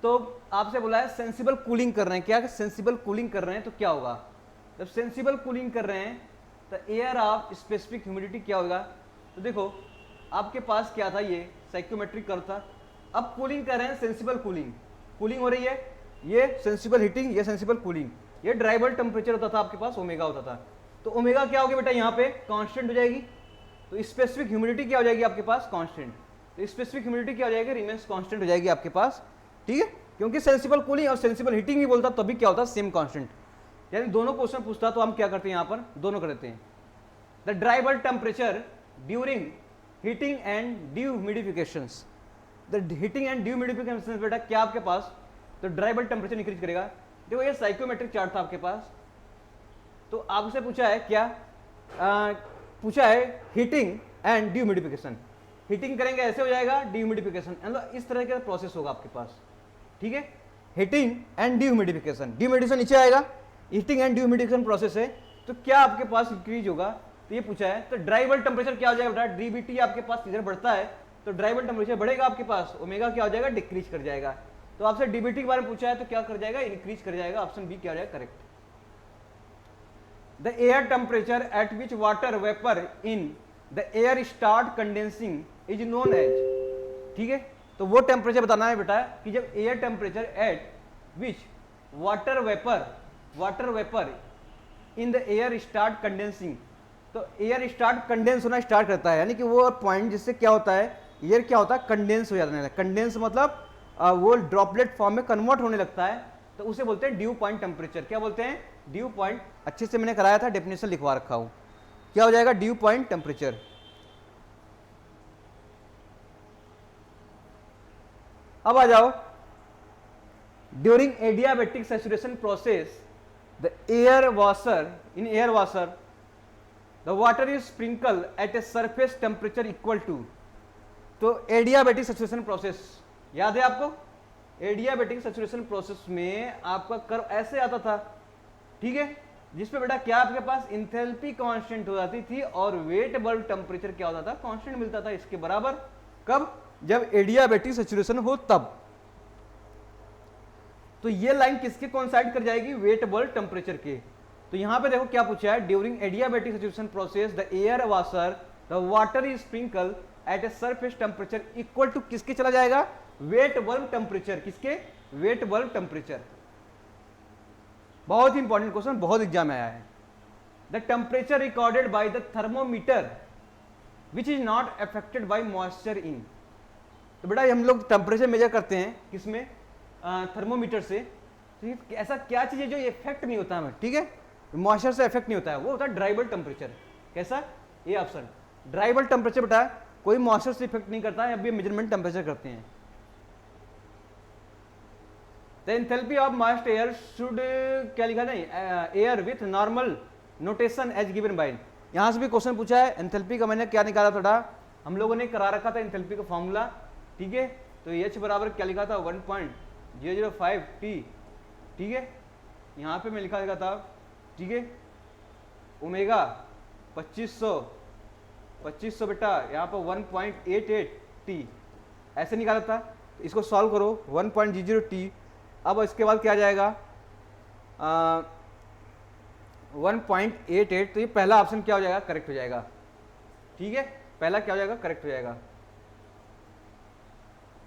तो आपसे बोला है सेंसिबल कूलिंग कर रहे हैं, क्या सेंसिबल कूलिंग कर रहे हैं, तो क्या होगा, जब सेंसिबल कूलिंग कर रहे हैं तो एयर ऑफ स्पेसिफिक ह्यूमिडिटी क्या होगा। तो देखो आपके पास क्या था, ये साइकोमेट्रिक कर्व था, अब कूलिंग कर रहे हैं, सेंसिबल कूलिंग हो रही है, ये सेंसिबल हीटिंग, ये सेंसिबल कूलिंग, ये ड्राई बल्ब टेम्परेचर होता था आपके पास, ओमेगा होता था। तो ओमेगा क्या होगी बेटा, यहाँ पे कांस्टेंट हो जाएगी, तो स्पेसिफिक ह्यूमिडिटी क्या हो जाएगी आपके पास, कांस्टेंट। तो स्पेसिफिक ह्यूमिडिटी क्या हो जाएगी, रिमेंस कांस्टेंट हो जाएगी आपके पास, ठीक है, क्योंकि सेंसिबल कूलिंग और सेंसिबल हीटिंग भी बोलता तभी क्या होता, सेम कांस्टेंट। यानी दोनों क्वेश्चन पूछता तो हम क्या करते हैं, यहाँ पर दोनों कर देते हैं। The dry bulb temperature during heating and dehumidifications, the heating and dehumidification बेटा क्या आपके पास, तो ड्राई बल्ब टेम्परेचर इंक्रीज करेगा। देखो ये साइकोमेट्रिक चार्ट था आपके पास, तो आपसे पूछा है क्या, पूछा है हीटिंग एंड ड्यूमिडिफिकेशन, हीटिंग करेंगे ऐसे हो जाएगा, ड्यूमिडिफिकेशन, मतलब इस तरह का प्रोसेस होगा आपके पास, ठीक है। हीटिंग एंड ड्यूमिडिफिकेशन, ड्यूमिडिफिकेशन नीचे आएगा, हीटिंग एंड ड्यूमिडिफिकेशन प्रोसेस है, तो क्या आपके पास इंक्रीज होगा, तो ये पूछा है। तो ड्राई बल्ब टेम्परेचर क्या हो जाएगा बेटा, डीबीटी आपके पास इधर बढ़ता है, तो ड्राई बल्ब टेम्परेचर बढ़ेगा आपके पास, ओमेगा क्या हो जाएगा, डिक्रीज कर जाएगा। तो आपसे डीबीटी के बारे में पूछा है तो क्या कर जाएगा, इंक्रीज कर जाएगा। ऑप्शन बी क्या हो जाएगा correct. The air temperature at which water vapour in the air start condensing is known as, ठीक है, तो वो टेम्परेचर बताना है बेटा कि जब air temperature at which water vapour in the air start condensing, तो एयर स्टार्ट कंडेंस होना स्टार्ट करता है, यानी कि वो पॉइंट जिससे क्या होता है, एयर क्या होता है, कंडेंस हो जाता है। कंडेंस मतलब वो ड्रॉपलेट फॉर्म में कन्वर्ट होने लगता है, तो उसे बोलते हैं ड्यू पॉइंट टेम्परेचर। क्या बोलते हैं, ड्यू पॉइंट। अच्छे से मैंने कराया था, डेफिनेशन लिखवा रखा हूं। क्या हो जाएगा, ड्यू पॉइंट टेम्परेचर। अब आ जाओ, during adiabatic saturation process the air washer, in air washer the water is sprinkle at a surface temperature equal to, तो एडियाबैटिक सैचुरेशन प्रोसेस याद है आपको, एडियाबैटिक सैचुरेशन प्रोसेस में आपका कर्व ऐसे आता था, ठीक है, जिसपे बेटा क्या आपके पास इंथैल्पी कांस्टेंट हो जाती थी और वेट बल्ब टेम्परेचर क्या होता था, कांस्टेंट मिलता था इसके बराबर। कब, जब एडियाबैटिक सैचुरेशन हो तब। तो ये लाइन किसके कोइंसाइड कर जाएगी, वेट बल्ब टेम्परेचर के। तो यहां पे देखो क्या पूछा है, during adiabatic saturation process the air washer the water is sprinkle at a surface temperature equal to किसके चला जाएगा, वेट बल्ब टेम्परेचर। किसके, वेट बल्ब टेम्परेचर। बहुत ही इंपॉर्टेंट क्वेश्चन, बहुत एग्जाम में आया है। The temperature recorded by the thermometer which is not affected by moisture in, तो बेटा हम लोग टेम्परेचर मेजर करते हैं किसमें, थर्मोमीटर से। तो ऐसा क्या चीज है जो इफेक्ट नहीं होता हमें, ठीक है, मॉइस्चर से इफेक्ट नहीं होता है, वो होता है ड्राई बल्ब टेम्परेचर। कैसा, ये ऑप्शन ड्राई बल्ब टेम्परेचर बेटा कोई मॉइस्चर से इफेक्ट नहीं करता है, अभी मेजरमेंट टेम्परेचर करते हैं। The enthalpy of moist air should, क्या लिखा नहीं, air with normal notation as given by, यहां से भी क्वेश्चन पूछा है। एंथैल्पी का मैंने क्या निकाला थोड़ा, हम लोगों ने करा रखा था एंथैल्पी का फॉर्मूला, ठीक है, तो एच बराबर क्या लिखा था 1.005 टी, ठीक है, यहां पे मैं लिखा था, ठीक है, ओमेगा 2500 बेटा यहाँ पर 1.88 टी ऐसे निकाला था। इसको सॉल्व करो 1.00 टी। अब इसके बाद क्या जाएगा 1.88, तो ये पहला ऑप्शन क्या हो जाएगा, करेक्ट हो जाएगा, ठीक है, पहला क्या हो जाएगा, करेक्ट हो जाएगा।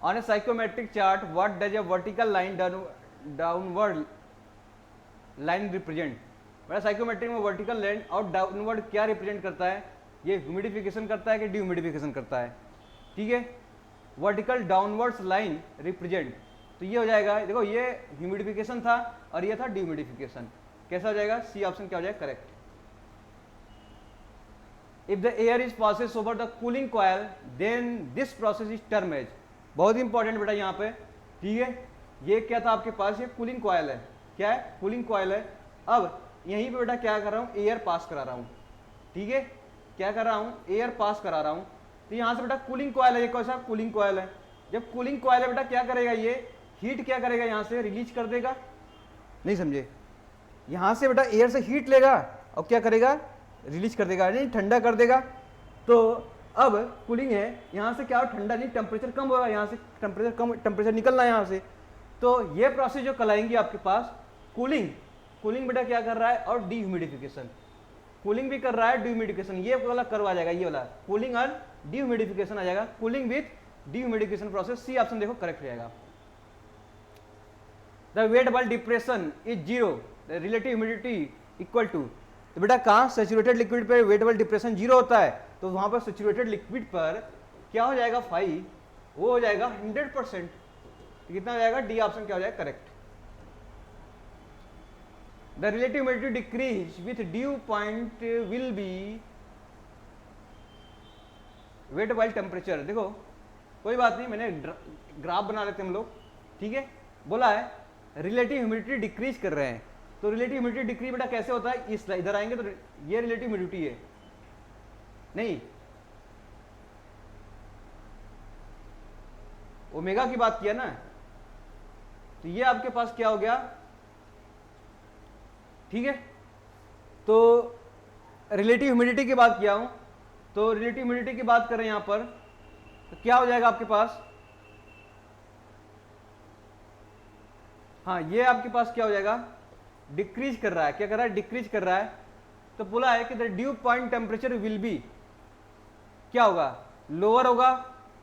On a psychometric chart what does a vertical line downward line represent, मेरा साइकोमेट्रिक में वर्टिकल लाइन और डाउनवर्ड क्या रिप्रेजेंट करता है, ये ह्यूमिडिफिकेशन करता है कि डिह्यूमिडिफिकेशन करता है, ठीक है, वर्टिकल डाउनवर्ड्स लाइन रिप्रेजेंट, तो ये हो जाएगा, देखो ये ह्यूमिडिफिकेशन था और ये था डिह्यूमिडिफिकेशन, कैसा हो जाएगा, सी ऑप्शन क्या हो जाएगा correct. If the air is passes over the cooling coil then this process is term as, बहुत ही इंपॉर्टेंट बेटा यहाँ पे, ठीक है, ये क्या था आपके पास, ये कूलिंग कॉइल है, क्या है, कूलिंग कॉइल है। अब यहीं पे बेटा क्या कर रहा हूँ, एयर पास करा रहा हूँ, ठीक है, क्या कर रहा हूँ, एयर पास करा रहा हूँ, तो यहाँ से बेटा कूलिंग कॉइल है, ये कौन सा कूलिंग कॉइल है, जब कूलिंग कॉइल है बेटा क्या करेगा, ये हीट क्या करेगा, यहाँ से रिलीज कर देगा, नहीं समझे, यहाँ से बेटा एयर से हीट लेगा और क्या करेगा, रिलीज कर देगा, नहीं ठंडा कर देगा। तो अब कूलिंग है, यहाँ से क्या ठंडा नहीं, टेम्परेचर कम होगा, यहाँ से टेम्परेचर कम, टेम्परेचर निकलना है यहाँ से, तो ये प्रोसेस जो कहलाएंगी आपके पास कूलिंग, कूलिंग बेटा क्या कर रहा है, और डीह्यूमिडिफिकेशन, कूलिंग भी कर रहा है, डीह्यूमिडिफिकेशन, ये वाला कर्व आ जाएगा, ये वाला कूलिंग और डीह्यूमिडिफिकेशन आ जाएगा, cooling with dehumidification process, C option देखो करेक्ट हो जाएगा। The wet bulb depression is zero, relative humidity equal to, तो बेटा कहाँ सैचुरेटेड लिक्विड पे वेट बल्ब डिप्रेशन जीरो होता है, तो वहां पर सैचुरेटेड लिक्विड पर क्या हो जाएगा 5, वो हो जाएगा 100%, तो कितना हो जाएगा, डी ऑप्शन क्या हो जाएगा correct. The relative humidity decrease with due point will be wait bulb temperature, देखो कोई बात नहीं, मैंने ग्राफ बना लेते हम लोग, ठीक है, बोला है रिलेटिव ह्यूमिडिटी डिक्रीज कर रहे हैं, तो रिलेटिव ह्यूमिडिटी डिक्रीज बेटा कैसे होता है, इस इधर आएंगे तो ये रिलेटिव ह्यूमिडिटी है, नहीं ओमेगा की बात किया ना, तो ये आपके पास क्या हो गया, ठीक है, तो रिलेटिव ह्यूमिडिटी की बात किया हूं, तो रिलेटिव ह्यूमिडिटी की बात करें यहां पर, तो क्या हो जाएगा आपके पास, हाँ ये आपके पास क्या हो जाएगा, डिक्रीज कर रहा है, क्या कर रहा है, डिक्रीज कर रहा है। तो बोला है कि the due point temperature will be, क्या होगा, लोअर होगा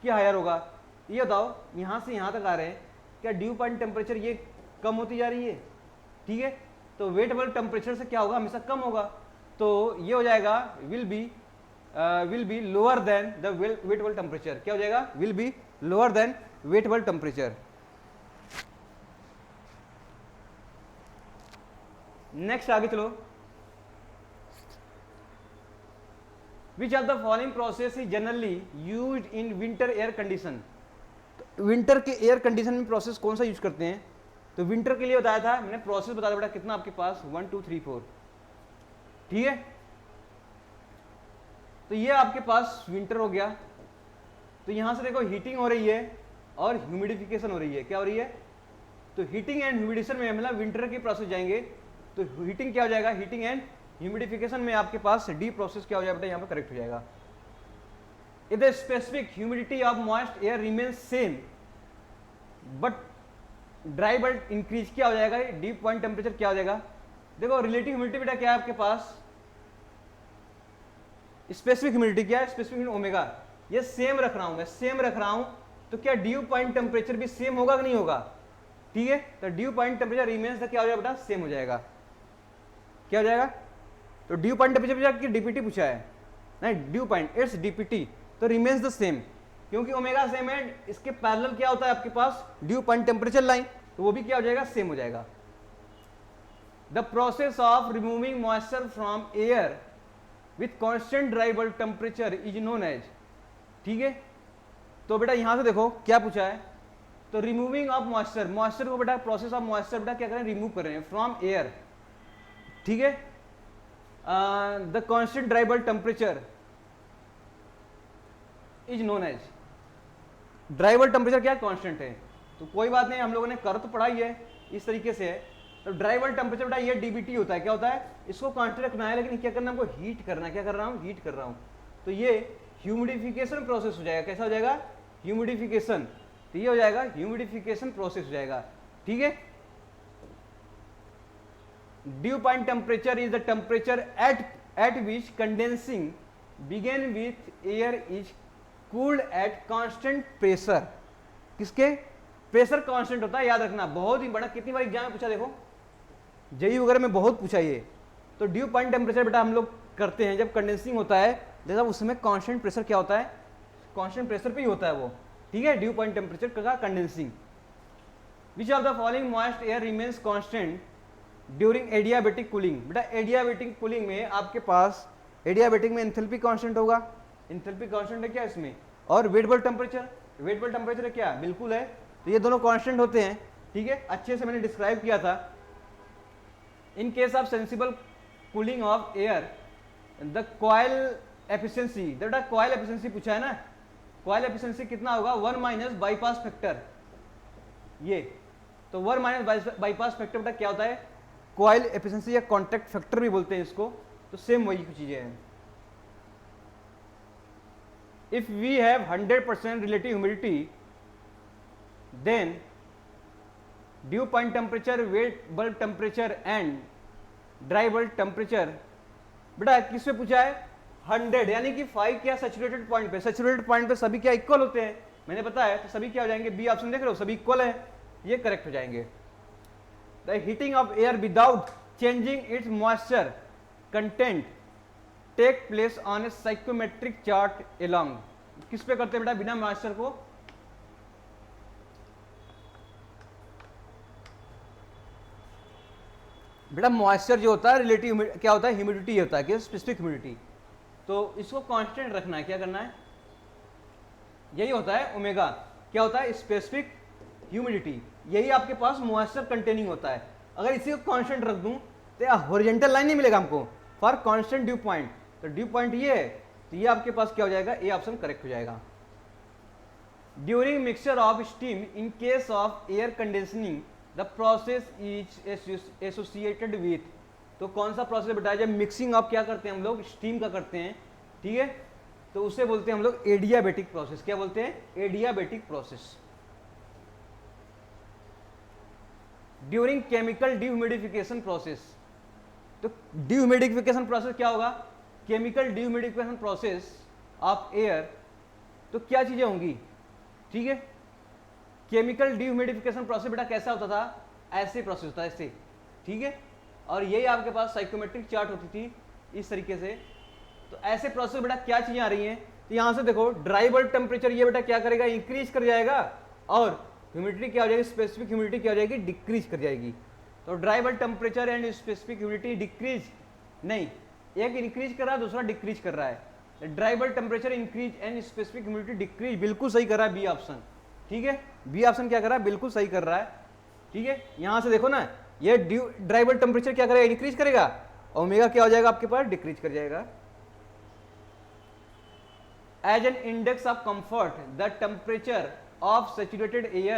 कि हायर होगा, ये बताओ। यहां से यहां तक आ रहे हैं, क्या ड्यू पॉइंट टेम्परेचर ये कम होती जा रही है, ठीक है, तो वेटेबल टेम्परेचर से क्या होगा, हमेशा कम होगा। तो ये हो जाएगा will be lower than the wettable temperature, क्या हो जाएगा, will be lower than wettable temperature. Next आगे चलो, विच of the following process is generally used in winter air condition. Winter के एयर कंडीशन में प्रोसेस कौन सा यूज करते हैं, तो विंटर के लिए बताया था मैंने, प्रोसेस बता दिया बेटा, कितना आपके पास 1 2 3 4, ठीक है। तो ये आपके पास विंटर हो गया। तो यहां से देखो हीटिंग हो रही है और ह्यूमिडिफिकेशन हो रही है, क्या हो रही है, तो हीटिंग एंड ह्यूमिडिफिकेशन में मतलब विंटर की प्रोसेस जाएंगे, तो हीटिंग क्या हो जाएगा, हीटिंग एंड ह्यूमिडिफिकेशन में आपके पास डी प्रोसेस क्या हो जाएगा बेटा, यहां पर करेक्ट हो जाएगा। If the specific humidity of moist air remains same but dry bulb increase, क्या हो जाएगा, डी पॉइंट टेम्परेचर क्या हो जाएगा, देखो रिलेटिव ह्यूमिडिटी बेटा क्या है आपके पास, स्पेसिफिक ह्यूमिडिटी क्या है, स्पेसिफिक ओमेगा, ये सेम रख रहा हूं मैं, सेम रख रहा हूं, तो क्या ड्यू पॉइंट टेम्परेचर भी सेम होगा कि नहीं होगा, ठीक है। तो ड्यू पॉइंट टेम्परेचर रिमेन्स क्या हो जाएगा बेटा, सेम हो जाएगा, क्या हो जाएगा, तो ड्यू पॉइंट टेम्परेचर की डीपीटी पूछा है, नहीं ड्यू पॉइंट इट्स डीपीटी, तो रिमेन्स द सेम, क्योंकि ओमेगा सेम है, इसके पैरेलल क्या होता है आपके पास, ड्यू पॉइंट टेम्परेचर लाइन, तो वो भी क्या हो जाएगा, सेम हो जाएगा। The process of removing moisture from air with constant dry bulb temperature is known as, ठीक है। तो बेटा यहां से देखो क्या पूछा है, तो रिमूविंग ऑफ मॉइस्चर, मॉइस्चर को बेटा, प्रोसेस ऑफ मॉइस्चर बेटा क्या करें, रिमूव कर रहे हैं फ्रॉम एयर, ठीक है। The constant dry bulb temperature is known as, dry bulb temperature क्या कांस्टेंट है, तो कोई बात नहीं, हम लोगों ने कर तो पढ़ाई है, इस तरीके से है। तो ड्राई बल्ब टेम्परेचर बेटा ये डीबीटी होता है, क्या होता है, इसको कांस्टेंट रखना है, लेकिन क्या करना है, हमको हीट करना है, क्या कर रहा हूं, हीट कर रहा हूं। तो ये ह्यूमिडिफिकेशन प्रोसेस हो जाएगा, कैसा हो जाएगा, ह्यूमिडिफिकेशन, तो ये हो जाएगा ह्यूमिडिफिकेशन प्रोसेस हो जाएगा, ठीक है। Dew point temperature is the temperature at which condensing begin with air is cooled at constant pressure, किसके, प्रेशर कांस्टेंट होता है, याद रखना, बहुत ही बड़ा, कितनी बार एग्जाम में पूछा, देखो जेई वगैरह में बहुत पूछा ये। तो ड्यू पॉइंट टेम्परेचर बेटा हम लोग करते हैं जब कंडेंसिंग होता है, जैसा उसमें कांस्टेंट प्रेशर क्या होता है, कांस्टेंट प्रेशर पे ही होता है वो, ठीक है, ड्यू पॉइंट टेम्परेचर का condensing. Which of the following moist air remains constant during adiabatic cooling, बेटा एडियाबेटिक कूलिंग में आपके पास, एडियाबेटिक में एंथैल्पी कांस्टेंट होगा, एंथैल्पी कांस्टेंट है क्या इसमें, और वेटेबल टेम्परेचर, वेटेबल टेम्परेचर है क्या, बिल्कुल है, तो ये दोनों कांस्टेंट होते हैं, ठीक है, अच्छे से मैंने डिस्क्राइब किया था। In case of sensible cooling of air the coil efficiency, बेटा कॉइल एफिशिएंसी पूछा है ना, कॉइल एफिशिएंसी कितना होगा, 1 माइनस बाईपास फैक्टर, ये तो 1 माइनस बाईपास फैक्टर बेटा क्या होता है, कॉइल एफिशिएंसी या कॉन्टैक्ट फैक्टर भी बोलते हैं इसको, तो सेम वही चीजें हैं। If we have 100% relative humidity then dew point temperature, wet bulb temperature and dry bulb temperature, बेटा किस पे पूछा है, 100 यानी कि 5 क्या सैचुरेटेड पॉइंट पे, सैचुरेटेड पॉइंट पे सभी क्या इक्वल होते हैं, मैंने बताया, तो सभी क्या हो जाएंगे, बी ऑप्शन देख रहे हो, सभी इक्वल है, ये करेक्ट हो जाएंगे। The heating of air without changing its moisture content take place on a psychometric chart along, किस पे करते हैं बेटा, बिना मॉइस्चर को, बेटा मॉइस्चर जो होता है रिलेटिव क्या होता है, ह्यूमिडिटी होता है, कि स्पेसिफिक ह्यूमिडिटी, तो इसको कांस्टेंट रखना है, क्या करना है, यही होता है ओमेगा, क्या होता है, स्पेसिफिक ह्यूमिडिटी, यही आपके पास मॉइस्चर कंटेनिंग होता है। अगर इसी को कांस्टेंट रख दूं तो हॉरिजॉन्टल लाइन नहीं मिलेगा हमको फॉर कांस्टेंट ड्यू पॉइंट, तो ड्यू पॉइंट ये है, तो ये आपके पास क्या हो जाएगा, ए ऑप्शन करेक्ट हो जाएगा। During mixture of steam in case of air conditioning the process is associated with, तो कौन सा प्रोसेस बताया, जब मिक्सिंग ऑफ क्या करते हैं हम लोग, स्टीम का करते हैं, ठीक है, तो उसे बोलते हैं हम लोग एडियाबेटिक प्रोसेस। क्या बोलते हैं? Adiabatic process. During chemical dehumidification process, तो डिह्यूमिडिफिकेशन प्रोसेस क्या होगा? Chemical dehumidification process of air, तो क्या चीजें होंगी? ठीक है, केमिकल डिह्यूमिडिफिकेशन प्रोसेस बेटा कैसा होता था? ऐसे प्रोसेस होता है, ऐसे। ठीक है, और यही आपके पास साइकोमेट्रिक चार्ट होती थी इस तरीके से। तो ऐसे प्रोसेस बेटा क्या चीजें आ रही हैं? तो यहां से देखो, ड्राई बल्ब टेम्परेचर ये बेटा क्या करेगा? इंक्रीज कर जाएगा, और ह्यूमिडिटी क्या हो जाएगी? स्पेसिफिक ह्यूमिडिटी क्या हो जाएगी? डिक्रीज कर जाएगी। तो dry bulb temperature and specific humidity decrease नहीं, एक इंक्रीज कर रहा है, दूसरा डिक्रीज कर रहा है। Dry bulb temperature increase and specific humidity decrease, बिल्कुल सही कर रहा है बी ऑप्शन। ठीक है, बी ऑप्शन क्या कर रहा है? बिल्कुल सही कर रहा है। ठीक है, यहां से देखो ना, ये ड्राई बल्ब टेम्परेचर क्या करेगा? इंक्रीज करेगा, ओमेगा क्या हो जाएगा आपके पास? डिक्रीज कर जाएगा। As an index of comfort the temperature of saturated air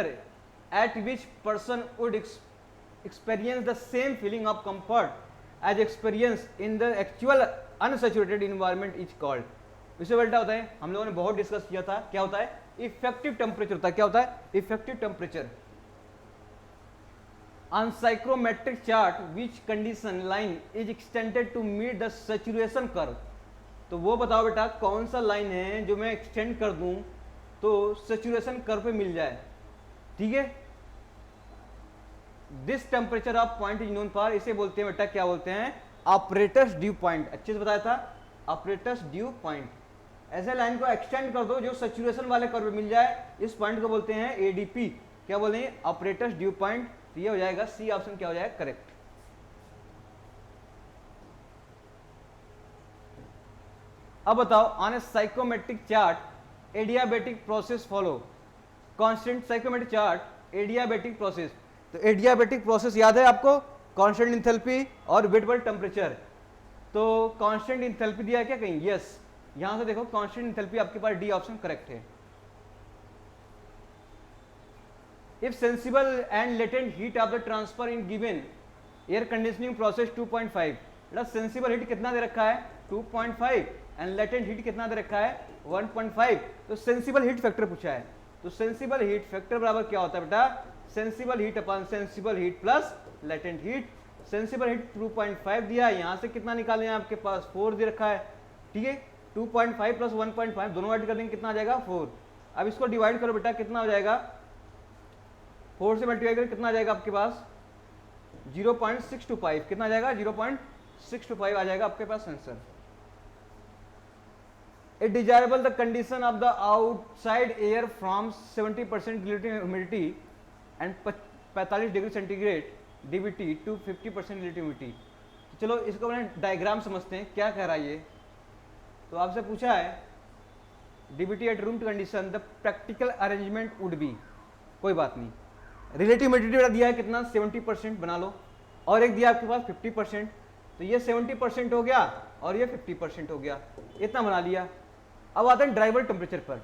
at which person would experience the same feeling of comfort as experienced in the actual unsaturated environment is called, इसे बेटा होता है, हम लोगों ने बहुत डिस्कस किया था, क्या होता है? इफेक्टिव टेम्परेचर होता है। क्या होता है? Effective temperature. on psychrometric chart which condition line is extended to meet the saturation curve, तो वो बताओ बेटा कौन सा लाइन है जो मैं एक्सटेंड कर दूं तो सैचुरेशन कर्व पे मिल जाए। ठीक है, this temperature of point is known for, इसे बोलते हैं बेटा, क्या बोलते हैं? Operators due point. अच्छे से बताया था, ऑपरेटर्स ड्यू पॉइंट। ऐसे लाइन को एक्सटेंड कर दो जो सैचुरेशन वाले कर्व पे मिल जाए, इस पॉइंट को बोलते हैं एडीपी। क्या बोले हैं? Operators due point. तो ये हो जाएगा सी ऑप्शन, क्या हो जाएगा? करेक्ट। अब बताओ, on a psychometric chart adiabatic process follow, constant psychometric chart adiabatic process. तो एडियाबेटिक प्रोसेस याद है आपको? कांस्टेंट इंथैल्पी और वेट बल्ब टेम्परेचर। तो कांस्टेंट इंथैल्पी दिया है क्या कहीं? यस, यहां से देखो कांस्टेंट इंथैल्पी आपके पास डी ऑप्शन करेक्ट है। If sensible and latent heat of the transfer in given air conditioning process 2.5, बेटा सेंसिबल हीट कितना दे रखा है? 2.5, एंड लेटेंट हीट कितना दे रखा है? 1.5। तो सेंसिबल हीट फैक्टर पूछा है, तो सेंसिबल हीट फैक्टर बराबर क्या होता है बेटा? Sensible heat upon sensible heat plus latent heat. Sensible heat 2.5 दिया है, यहां से कितना निकालें? आपके पास 4 दे रखा है। ठीक है, 2.5 प्लस 1.5 दोनों ऐड कर देंगे, कितना आ जाएगा? 4। अब इसको डिवाइड करो बेटा, कितना हो जाएगा? 4 से मल्टीप्लाई करें, कितना आ जाएगा आपके पास? 0.625। कितना आ जाएगा? 0.625 आ जाएगा आपके पास answer. It desirable the condition of the outside air from 70% relative humidity and 45 degree centigrade DVT to 50% relative humidity। चलो इसको मैंने डायग्राम समझते हैं, क्या कह रहा है ये। तो आपसे पूछा है DVT at room condition the practical arrangement would be, कोई बात नहीं। रिलेटिव ह्यूमिडिटी दिया है कितना? 70% बना लो, और एक दिया आपके पास 50%, तो ये 70% हो गया और ये 50% हो गया, इतना बना लिया। अब आते हैं ड्राई बल्ब टेम्परेचर पर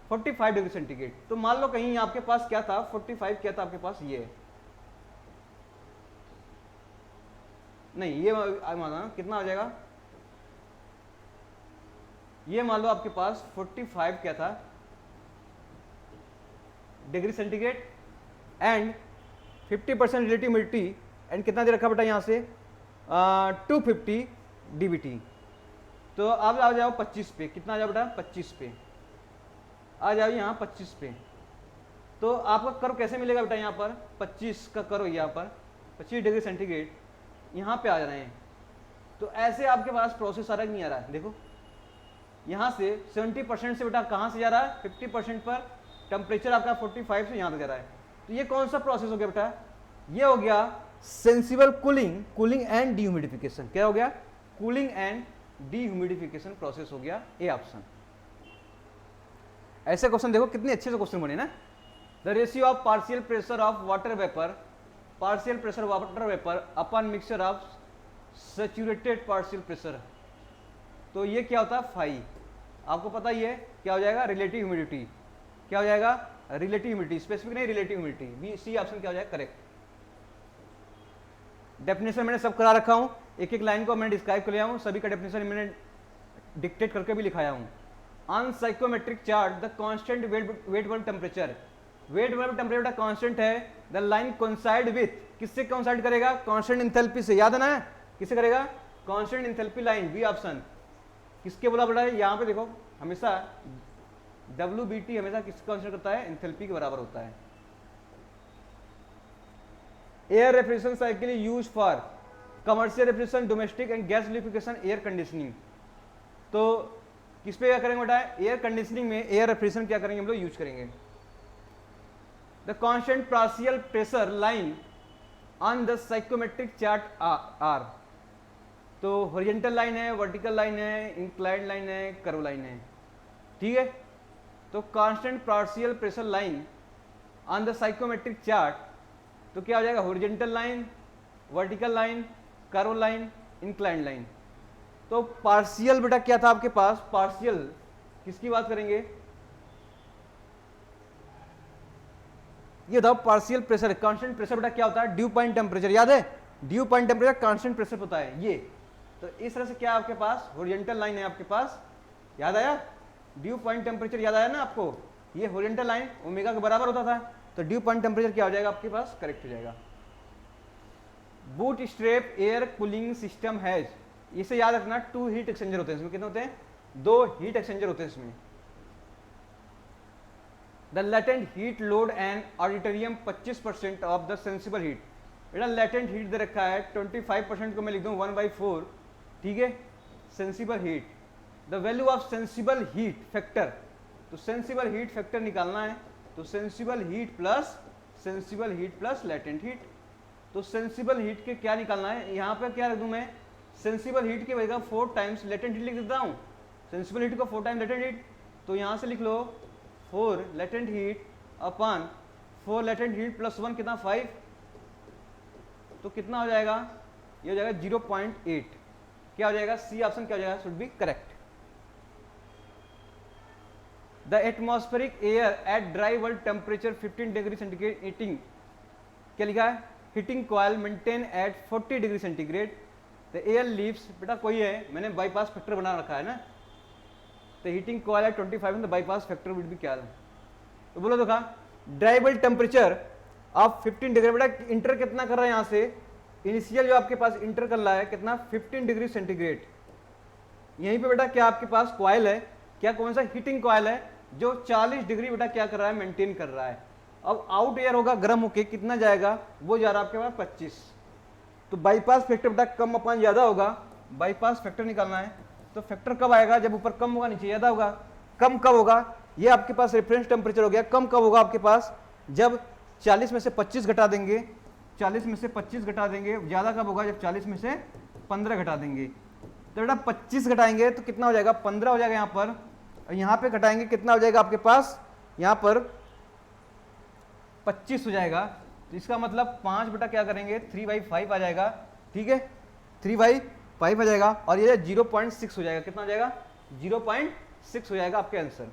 45 डिग्री सेंटीग्रेड। तो मान लो कहीं आपके पास क्या था? 45 क्या था आपके पास? ये नहीं, ये माना कितना आ जाएगा? ये मान लो आपके पास 45 क्या था? Degree centigrade and 50% relative humidity, and कितना दे रखा बेटा यहां से? 250 डीबीटी। तो अब आ जाओ 25 पे, कितना आ जाओ बेटा? 25 पे आ जाओ, यहाँ 25 पे। तो आपका कर्व कैसे मिलेगा बेटा? यहाँ पर 25 का कर्व, यहाँ पर 25 डिग्री सेंटीग्रेड यहाँ पे आ रहे हैं। तो ऐसे आपके पास प्रोसेस आ रहा नहीं आ रहा है? देखो यहाँ से 70% से बेटा कहाँ से जा रहा है? 50% पर टेम्परेचर आपका 45 से यहाँ तक जा रहा है। तो ये कौन सा प्रोसेस हो गया बेटा? ये हो गया sensible cooling, cooling and dehumidification. क्या हो गया? कूलिंग एंड डीह्यूमिडिफिकेशन प्रोसेस हो गया, ए ऑप्शन। ऐसे क्वेश्चन देखो कितने अच्छे से क्वेश्चन बने ना। The ratio of partial pressure of water vapour, partial pressure water vapour upon mixture of saturated partial pressure. तो ये क्या होता है? फाई। आपको पता ही है क्या हो जाएगा? Relative humidity. क्या हो जाएगा? रिलेटिव ह्यूमिडिटी, स्पेसिफिक नहीं, relative humidity. B C option क्या हो जाएगा? करेक्ट। डेफिनेशन मैंने सब करा रखा हूं, एक एक लाइन को मैंने डिस्क्राइब कर लिया हूं, सभी का डेफिनेशन मैंने डिक्टेट करके भी लिखाया हूं। On psychometric chart the constant wet bulb temperature, wet bulb temperature constant है, द लाइन कोइंसाइड विथ, किससे कोइंसाइड करेगा, कांस्टेंट इंथैल्पी से, याद है ना, किससे करेगा, constant enthalpy line, B option. किसके बोला बड़ा है, यहाँ पे देखो हमेशा WBT हमेशा किसका कंसीडर करता है, एंथैल्पी के बराबर होता है। Air refrigeration cycle use for commercial refrigeration, domestic and gas liquefaction, air conditioning. तो किस पे क्या करेंगे बेटा, एयर कंडीशनिंग में एयर रेफ्रिजरेशन क्या करेंगे हम लोग, यूज करेंगे। The constant partial pressure line on the psychometric chart are, तो हॉरिजॉन्टल लाइन है, वर्टिकल लाइन है, इंक्लाइंड लाइन है, कर्व लाइन है, ठीक है। तो constant partial pressure line on the psychometric chart, तो क्या हो जाएगा, horizontal line, vertical line, curve line, inclined line. तो पार्शियल बेटा क्या था आपके पास, पार्शियल किसकी बात करेंगे, ये था पार्शियल प्रेशर। कांस्टेंट प्रेशर बेटा क्या होता है, ड्यू पॉइंट टेम्परेचर, याद है, dew point temperature constant pressure होता है ये। तो इस तरह से क्या आपके पास हॉरिजॉन्टल लाइन है आपके पास, याद आया, ड्यू पॉइंट टेम्परेचर याद आया ना आपको, ये हॉरिजॉन्टल लाइन ओमेगा के बराबर होता था, तो ड्यू पॉइंट टेम्परेचर क्या हो जाएगा आपके पास, करेक्ट हो जाएगा। Boot strap air cooling system has, इसे याद रखना, 2 हीट एक्सचेंजर होते हैं इसमें, कितने होते हैं, 2 हीट एक्सचेंजर होते हैं इसमें। The latent heat load and auditorium 25% of the sensible heat, बेटा लेटेंट हीट दे रखा है 25% को मैं लिख दूं 1/4, ठीक है, sensible heat. The value of sensible heat factor, तो सेंसिबल हीट फैक्टर निकालना है, तो sensible heat plus latent heat. तो सेंसिबल हीट के क्या निकालना है, यहाँ पे क्या रख दूं मैं, सेंसिबल हीट की वजह 4 टाइम्स लेटेंट हीट लिख देता हूँ, सेंसिबल हीट को 4 टाइम्स लेटेंट हीट, तो यहाँ से लिख लो 4 latent heat upon 4 latent heat plus 1 कितना 5, तो कितना हो जाएगा, ये हो जाएगा 0.8, क्या हो जाएगा, सी ऑप्शन क्या हो जाएगा, should be correct. The atmospheric air at dry world temperature 15 degree centigrade heating, क्या लिखा है, heating coil maintain at 40 degree centigrade, the air leaves, बेटा कोई है, मैंने बाईपास फैक्टर बना रखा है ना, तो heating coil at 25 the bypass factor will be क्या, तो बोलो देखा, ड्राई वर्ल्ड टेम्परेचर आप 15 डिग्री, बेटा इंटर कितना कर रहा है, यहाँ से इनिशियल जो आपके पास इंटर कर रहा है कितना 15 डिग्री सेंटीग्रेड, यहीं पे बेटा क्या आपके पास कॉइल है, क्या कौन सा हीटिंग कॉइल है, जो 40 डिग्री बेटा क्या कर रहा है, मेंटेन कर रहा है। अब आउट एयर होगा गर्म होके कितना जाएगा, वो जा रहा है आपके पास 25, तो बाईपास फैक्टर बेटा कम अपान ज्यादा होगा, बाईपास फैक्टर निकालना है, तो फैक्टर कब आएगा, जब ऊपर कम होगा नीचे ज्यादा होगा। कम कब होगा, ये आपके पास रेफरेंस टेम्परेचर हो गया, कम कब होगा आपके पास, जब 40 में से 25 घटा देंगे, 40 में से 25 घटा देंगे, ज्यादा कब होगा, जब 40 में से 15 घटा देंगे, तो बेटा 25 घटाएंगे तो कितना हो जाएगा, 15 हो जाएगा यहाँ पर, और यहाँ पे घटाएंगे कितना हो जाएगा आपके पास, यहाँ पर 25 हो जाएगा, तो इसका मतलब 5 बेटा क्या करेंगे 3/5 आ जाएगा, ठीक है, 3/5 आ जाएगा, और ये 0.6 हो जाएगा, कितना हो जाएगा 0.6 हो जाएगा आपके answer.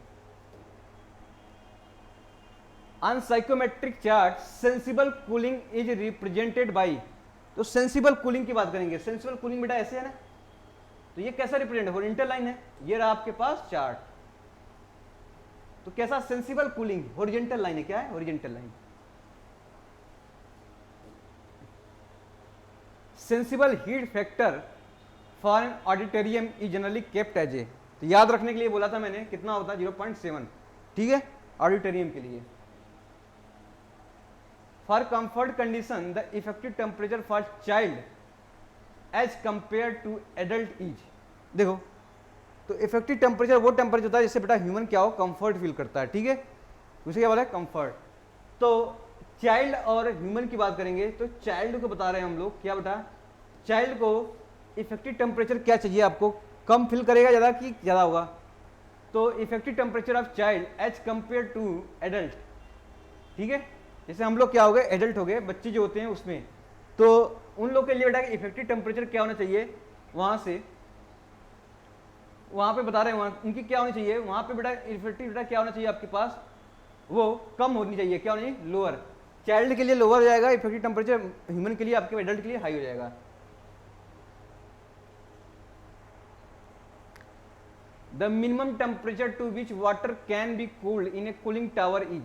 On psychometric chart sensible cooling is represented by, तो सेंसिबल कूलिंग की बात करेंगे, सेंसिबल कूलिंग बेटा ऐसे है ना, तो ये कैसा रिप्रेजेंट है, हॉरिजॉन्टल लाइन है, ये रहा आपके पास चार्ट, तो कैसा सेंसिबल कूलिंग, हॉरिजॉन्टल लाइन है, क्या है horizontal line. Sensible heat factor for an auditorium is generally kept as a, तो याद रखने के लिए बोला था मैंने, कितना होता है 0.7, ठीक है, ऑडिटोरियम के लिए। For comfort condition the effective temperature for child as compare to adult is, देखो तो इफेक्टिव टेम्परेचर वो टेम्परेचर होता है जिससे बेटा ह्यूमन क्या हो, कंफर्ट फील करता है, ठीक है, उसे क्या बोला है कंफर्ट। तो चाइल्ड और ह्यूमन की बात करेंगे, तो चाइल्ड को बता रहे हैं हम लोग, क्या बेटा चाइल्ड को इफेक्टिव टेम्परेचर क्या चाहिए आपको, कम फील करेगा ज़्यादा कि ज़्यादा होगा, तो effective temperature of child as compare to adult, ठीक है, जैसे हम लोग क्या हो गए एडल्ट हो गए, बच्चे जो होते हैं उसमें, तो उन लोग के लिए बेटा इफेक्टिव टेम्परेचर क्या होना चाहिए, वहाँ से वहाँ पे बता रहे हैं वहाँ उनकी क्या होनी चाहिए, वहाँ पे बेटा इफेक्टिव बेटा क्या होना चाहिए आपके पास, वो कम होनी चाहिए, क्या होनी चाहिए लोअर, चाइल्ड के लिए लोअर हो जाएगा इफेक्टिव टेम्परेचर, ह्यूमन के लिए आपके एडल्ट के लिए हाई हो जाएगा। The minimum temperature to which water can be cooled in a cooling tower is.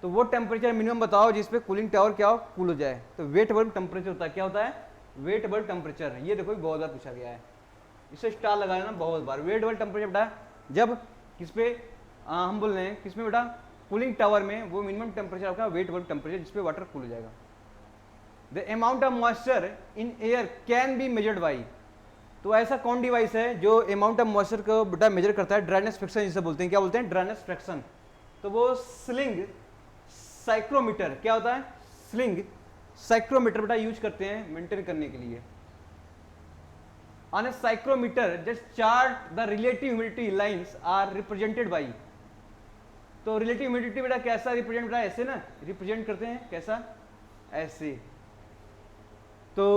तो वो टेम्परेचर मिनिमम बताओ जिसपे कूलिंग टावर क्या हो, कूल हो जाए। तो वेट बल्ब टेम्परेचर होता है, क्या होता है, वेट बल्ब टेम्परेचर। ये देखो बहुत बार पूछा गया है, इसे स्टार लगा लेना बहुत बार। वेट बल्ब टेम्परेचर बेटा जब किस पे हम बोल रहे हैं, किसमें बेटा, कूलिंग टावर में, वो मिनिमम टेम्परेचर आपका वेट बल्ब टेम्परेचर जिसपे वाटर कूल हो जाएगा। The amount of moisture in air can be measured by. तो ऐसा कौन डिवाइस है जो अमाउंट ऑफ मॉइस्चर को बेटा मेजर करता है, ड्राइनेस फ्रैक्शन जिसे बोलते हैं, क्या बोलते हैं, ड्राइनेस फ्रैक्शन। तो वो स्लिंग साइक्रोमीटर, क्या होता है, स्लिंग साइक्रोमीटर बेटा यूज करते हैं मेंटेन करने के लिए। On a psychrometer just chart the relative humidity lines are represented by. तो रिलेटिव ह्यूमिडिटी बेटा कैसा रिप्रेजेंट, बेटा ऐसे ना रिप्रेजेंट करते हैं, कैसा, ऐसे। तो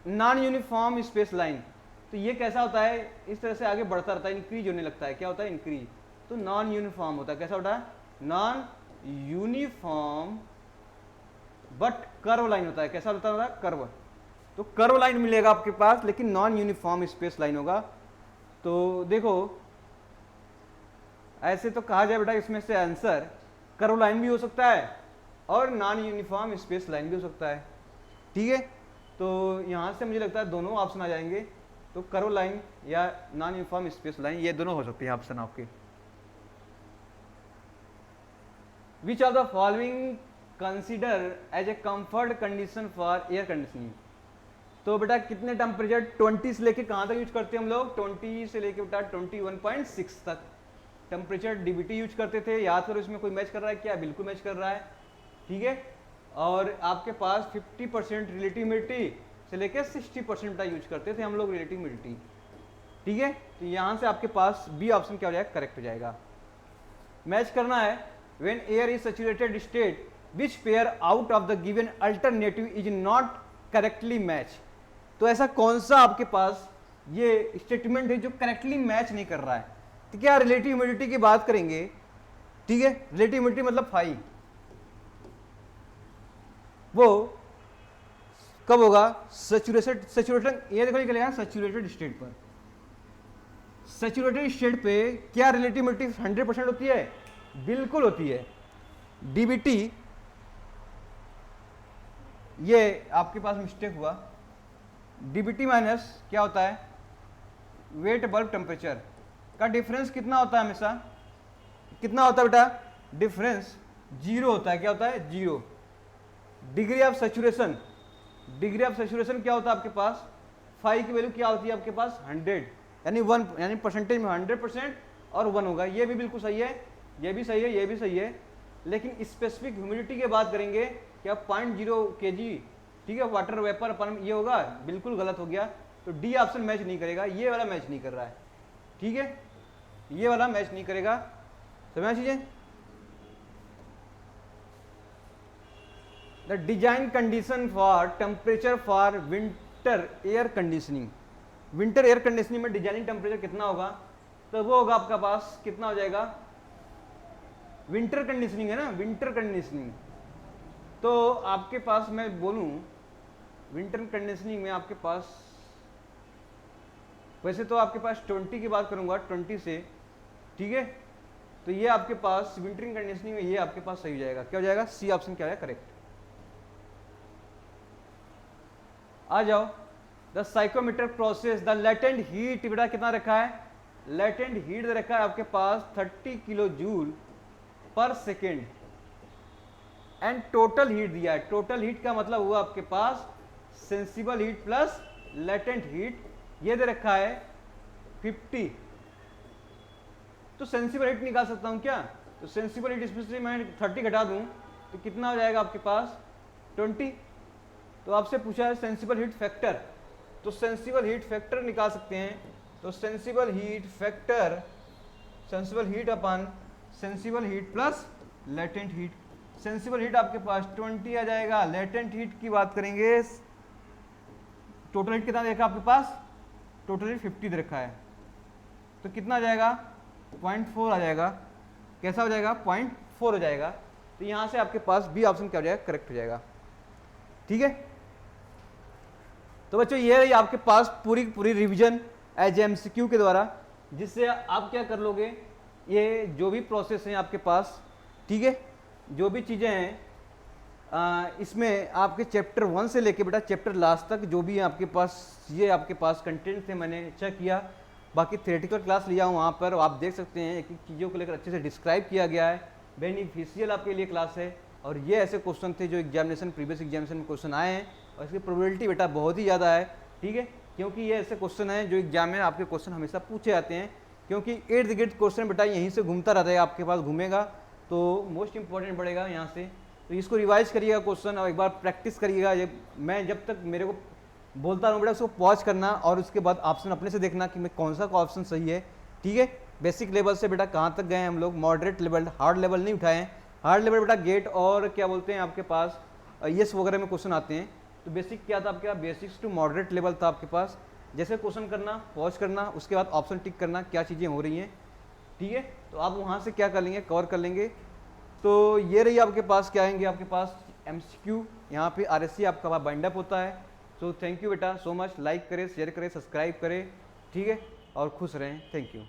नॉन यूनिफॉर्म स्पेस लाइन, तो ये कैसा होता है, इस तरह से आगे बढ़ता रहता है, इंक्रीज होने लगता है, क्या होता है, इंक्रीज। तो नॉन यूनिफॉर्म होता है, कैसा होता है, non uniform but curve line होता है, कैसा होता है, कर्व। तो कर्व लाइन मिलेगा आपके पास, लेकिन नॉन यूनिफॉर्म स्पेस लाइन होगा। तो देखो ऐसे तो कहा जाए बेटा इसमें से आंसर कर्व लाइन भी हो सकता है और नॉन यूनिफॉर्म स्पेस लाइन भी हो सकता है, ठीक है। तो यहां से मुझे लगता है दोनों ऑप्शन आ जाएंगे। तो कर्व लाइन या नॉन यूनिफॉर्म स्पेस लाइन, ये दोनों हो सकते हैं ऑप्शन आपके। Which of the following consider as a comfort condition for air conditioning. तो बेटा कितने टेम्परेचर 20 से लेके कहां तक यूज करते हैं हम लोग, 20 से लेके बेटा 21.6 तक टेम्परेचर डीबीटी यूज करते थे। याद करो इसमें कोई मैच कर रहा है क्या, बिल्कुल मैच कर रहा है, ठीक है। और आपके पास 50% रिलेटिव ह्यूमिडिटी से लेकर 60% का यूज करते थे हम लोग रिलेटिव ह्यूमिडिटी, ठीक है। तो यहां से आपके पास बी ऑप्शन क्या हो जाएगा, करेक्ट हो जाएगा। मैच करना है, when air is saturated state which pair out of the given alternative is not correctly match. तो ऐसा कौन सा आपके पास ये स्टेटमेंट है जो करेक्टली मैच नहीं कर रहा है। तो क्या रिलेटिव ह्यूमिडिटी की बात करेंगे, ठीक है। रिलेटिव ह्यूमिडिटी मतलब फाई, वो कब होगा, सैचुरेटेड, ये देखो निकलेगा सैचुरेटेड स्टेट पर। सैचुरेटेड स्टेट पे क्या रिलेटिव ह्यूमिडिटी 100% होती है, बिल्कुल होती है। डीबीटी, ये आपके पास मिस्टेक हुआ, डीबीटी माइनस क्या होता है, वेट बल्ब टेम्परेचर का डिफरेंस कितना होता है, हमेशा कितना होता है बेटा, डिफरेंस 0 होता है, क्या होता है, 0। Degree of saturation, degree of saturation क्या होता है आपके पास, फाई की वैल्यू क्या होती है आपके पास, 100, यानी 1, यानी परसेंटेज में 100% और 1 होगा। ये भी बिल्कुल सही है, ये भी सही है, ये भी सही है। लेकिन स्पेसिफिक ह्यूमिडिटी की बात करेंगे, क्या 0.0 kg, ठीक है, वाटर वेपर अपन, ये होगा, बिल्कुल गलत हो गया। तो डी ऑप्शन मैच नहीं करेगा, ये वाला मैच नहीं कर रहा है, ठीक है, ये वाला मैच नहीं करेगा। समझ चीजें। The design condition for temperature for winter air conditioning. Winter air conditioning में डिजाइनिंग टेम्परेचर कितना होगा, तो वो होगा आपका पास कितना हो जाएगा, विंटर कंडीशनिंग है ना, विंटर कंडीशनिंग। तो आपके पास मैं बोलूं विंटर कंडीशनिंग में आपके पास, वैसे तो आपके पास 20 की बात करूंगा, 20 से, ठीक है। तो ये आपके पास विंटरिंग कंडीशनिंग में ये आपके पास सही हो जाएगा, क्या हो जाएगा, सी ऑप्शन क्या है, करेक्ट। आ जाओ, the psychrometer process the latent heat बेटा कितना रखा है, लेटेंट हीट रखा है आपके पास 30 किलो जूल पर सेकेंड एंड टोटल हीट दिया है। टोटल हीट का मतलब हुआ आपके पास sensible heat plus latent heat, ये दे रखा है 50। तो सेंसिबल हीट निकाल सकता हूं क्या, तो सेंसिबल हीट स्पेशली मैं 30 घटा दूं तो कितना हो जाएगा आपके पास 20। तो आपसे पूछा है सेंसिबल हीट फैक्टर, तो सेंसिबल हीट फैक्टर निकाल सकते हैं। तो sensible heat factor, sensible heat अपन sensible heat plus latent heat, sensible heat आपके पास 20 आ जाएगा। लेटेंट हीट की बात करेंगे, टोटल हीट कितना देखा आपके पास, टोटल हीट 50 दे रखा है, तो कितना आ जाएगा 0.4 आ जाएगा, कैसा हो जाएगा 0.4 हो जाएगा। तो यहां से आपके पास बी ऑप्शन क्या हो जाएगा, करेक्ट हो जाएगा, ठीक है। तो बच्चों ये रही आपके पास पूरी पूरी रिवीजन एज एमसीक्यू के द्वारा। जिससे आप क्या कर लोगे, ये जो भी प्रोसेस हैं आपके पास, ठीक है, जो भी चीज़ें हैं इसमें आपके चैप्टर 1 से लेके बेटा चैप्टर लास्ट तक जो भी आपके पास ये आपके पास कंटेंट थे मैंने चेक किया। बाकी थ्योरेटिकल क्लास लिया हूँ वहाँ पर, आप देख सकते हैं एक एक चीज़ों को लेकर अच्छे से डिस्क्राइब किया गया है, बेनिफिशियल आपके लिए क्लास है। और ये ऐसे क्वेश्चन थे जो एग्जामिनेशन प्रीवियस एग्जामिनेशन में क्वेश्चन आए हैं, और इसकी प्रोबेबिलिटी बेटा बहुत ही ज़्यादा है, ठीक है, क्योंकि ये ऐसे क्वेश्चन हैं जो एग्जाम में आपके क्वेश्चन हमेशा पूछे जाते हैं, क्योंकि इर्द गिर्द क्वेश्चन बेटा यहीं से घूमता रहता है, आपके पास घूमेगा तो मोस्ट इंपॉर्टेंट बढ़ेगा यहाँ से। तो इसको रिवाइज करिएगा क्वेश्चन और एक बार प्रैक्टिस करिएगा। ये मैं जब तक मेरे को बोलता रहूँ बेटा उसको पॉज करना और उसके बाद ऑप्शन अपने से देखना कि मैं कौन सा ऑप्शन सही है, ठीक है। बेसिक लेवल से बेटा कहाँ तक गए हैं हम लोग, मॉडरेट लेवल, हार्ड लेवल नहीं उठाए हैं। हार्ड लेवल बेटा गेट और क्या बोलते हैं आपके पास यस वगैरह में क्वेश्चन आते हैं। तो बेसिक क्या था आपके, बेसिक्स टू मॉडरेट लेवल था आपके पास, जैसे क्वेश्चन करना, पॉज करना, उसके बाद ऑप्शन टिक करना क्या चीज़ें हो रही हैं, ठीक है। तो आप वहाँ से क्या कर लेंगे, कवर कर लेंगे। तो ये रही आपके पास क्या आएंगे, आपके पास एमसीक्यू, यहाँ पे आरएससी आपका बाइंड अप होता है। सो थैंक यू बेटा सो मच, लाइक करें, शेयर करें, सब्सक्राइब करें, ठीक है, और खुश रहें, थैंक यू।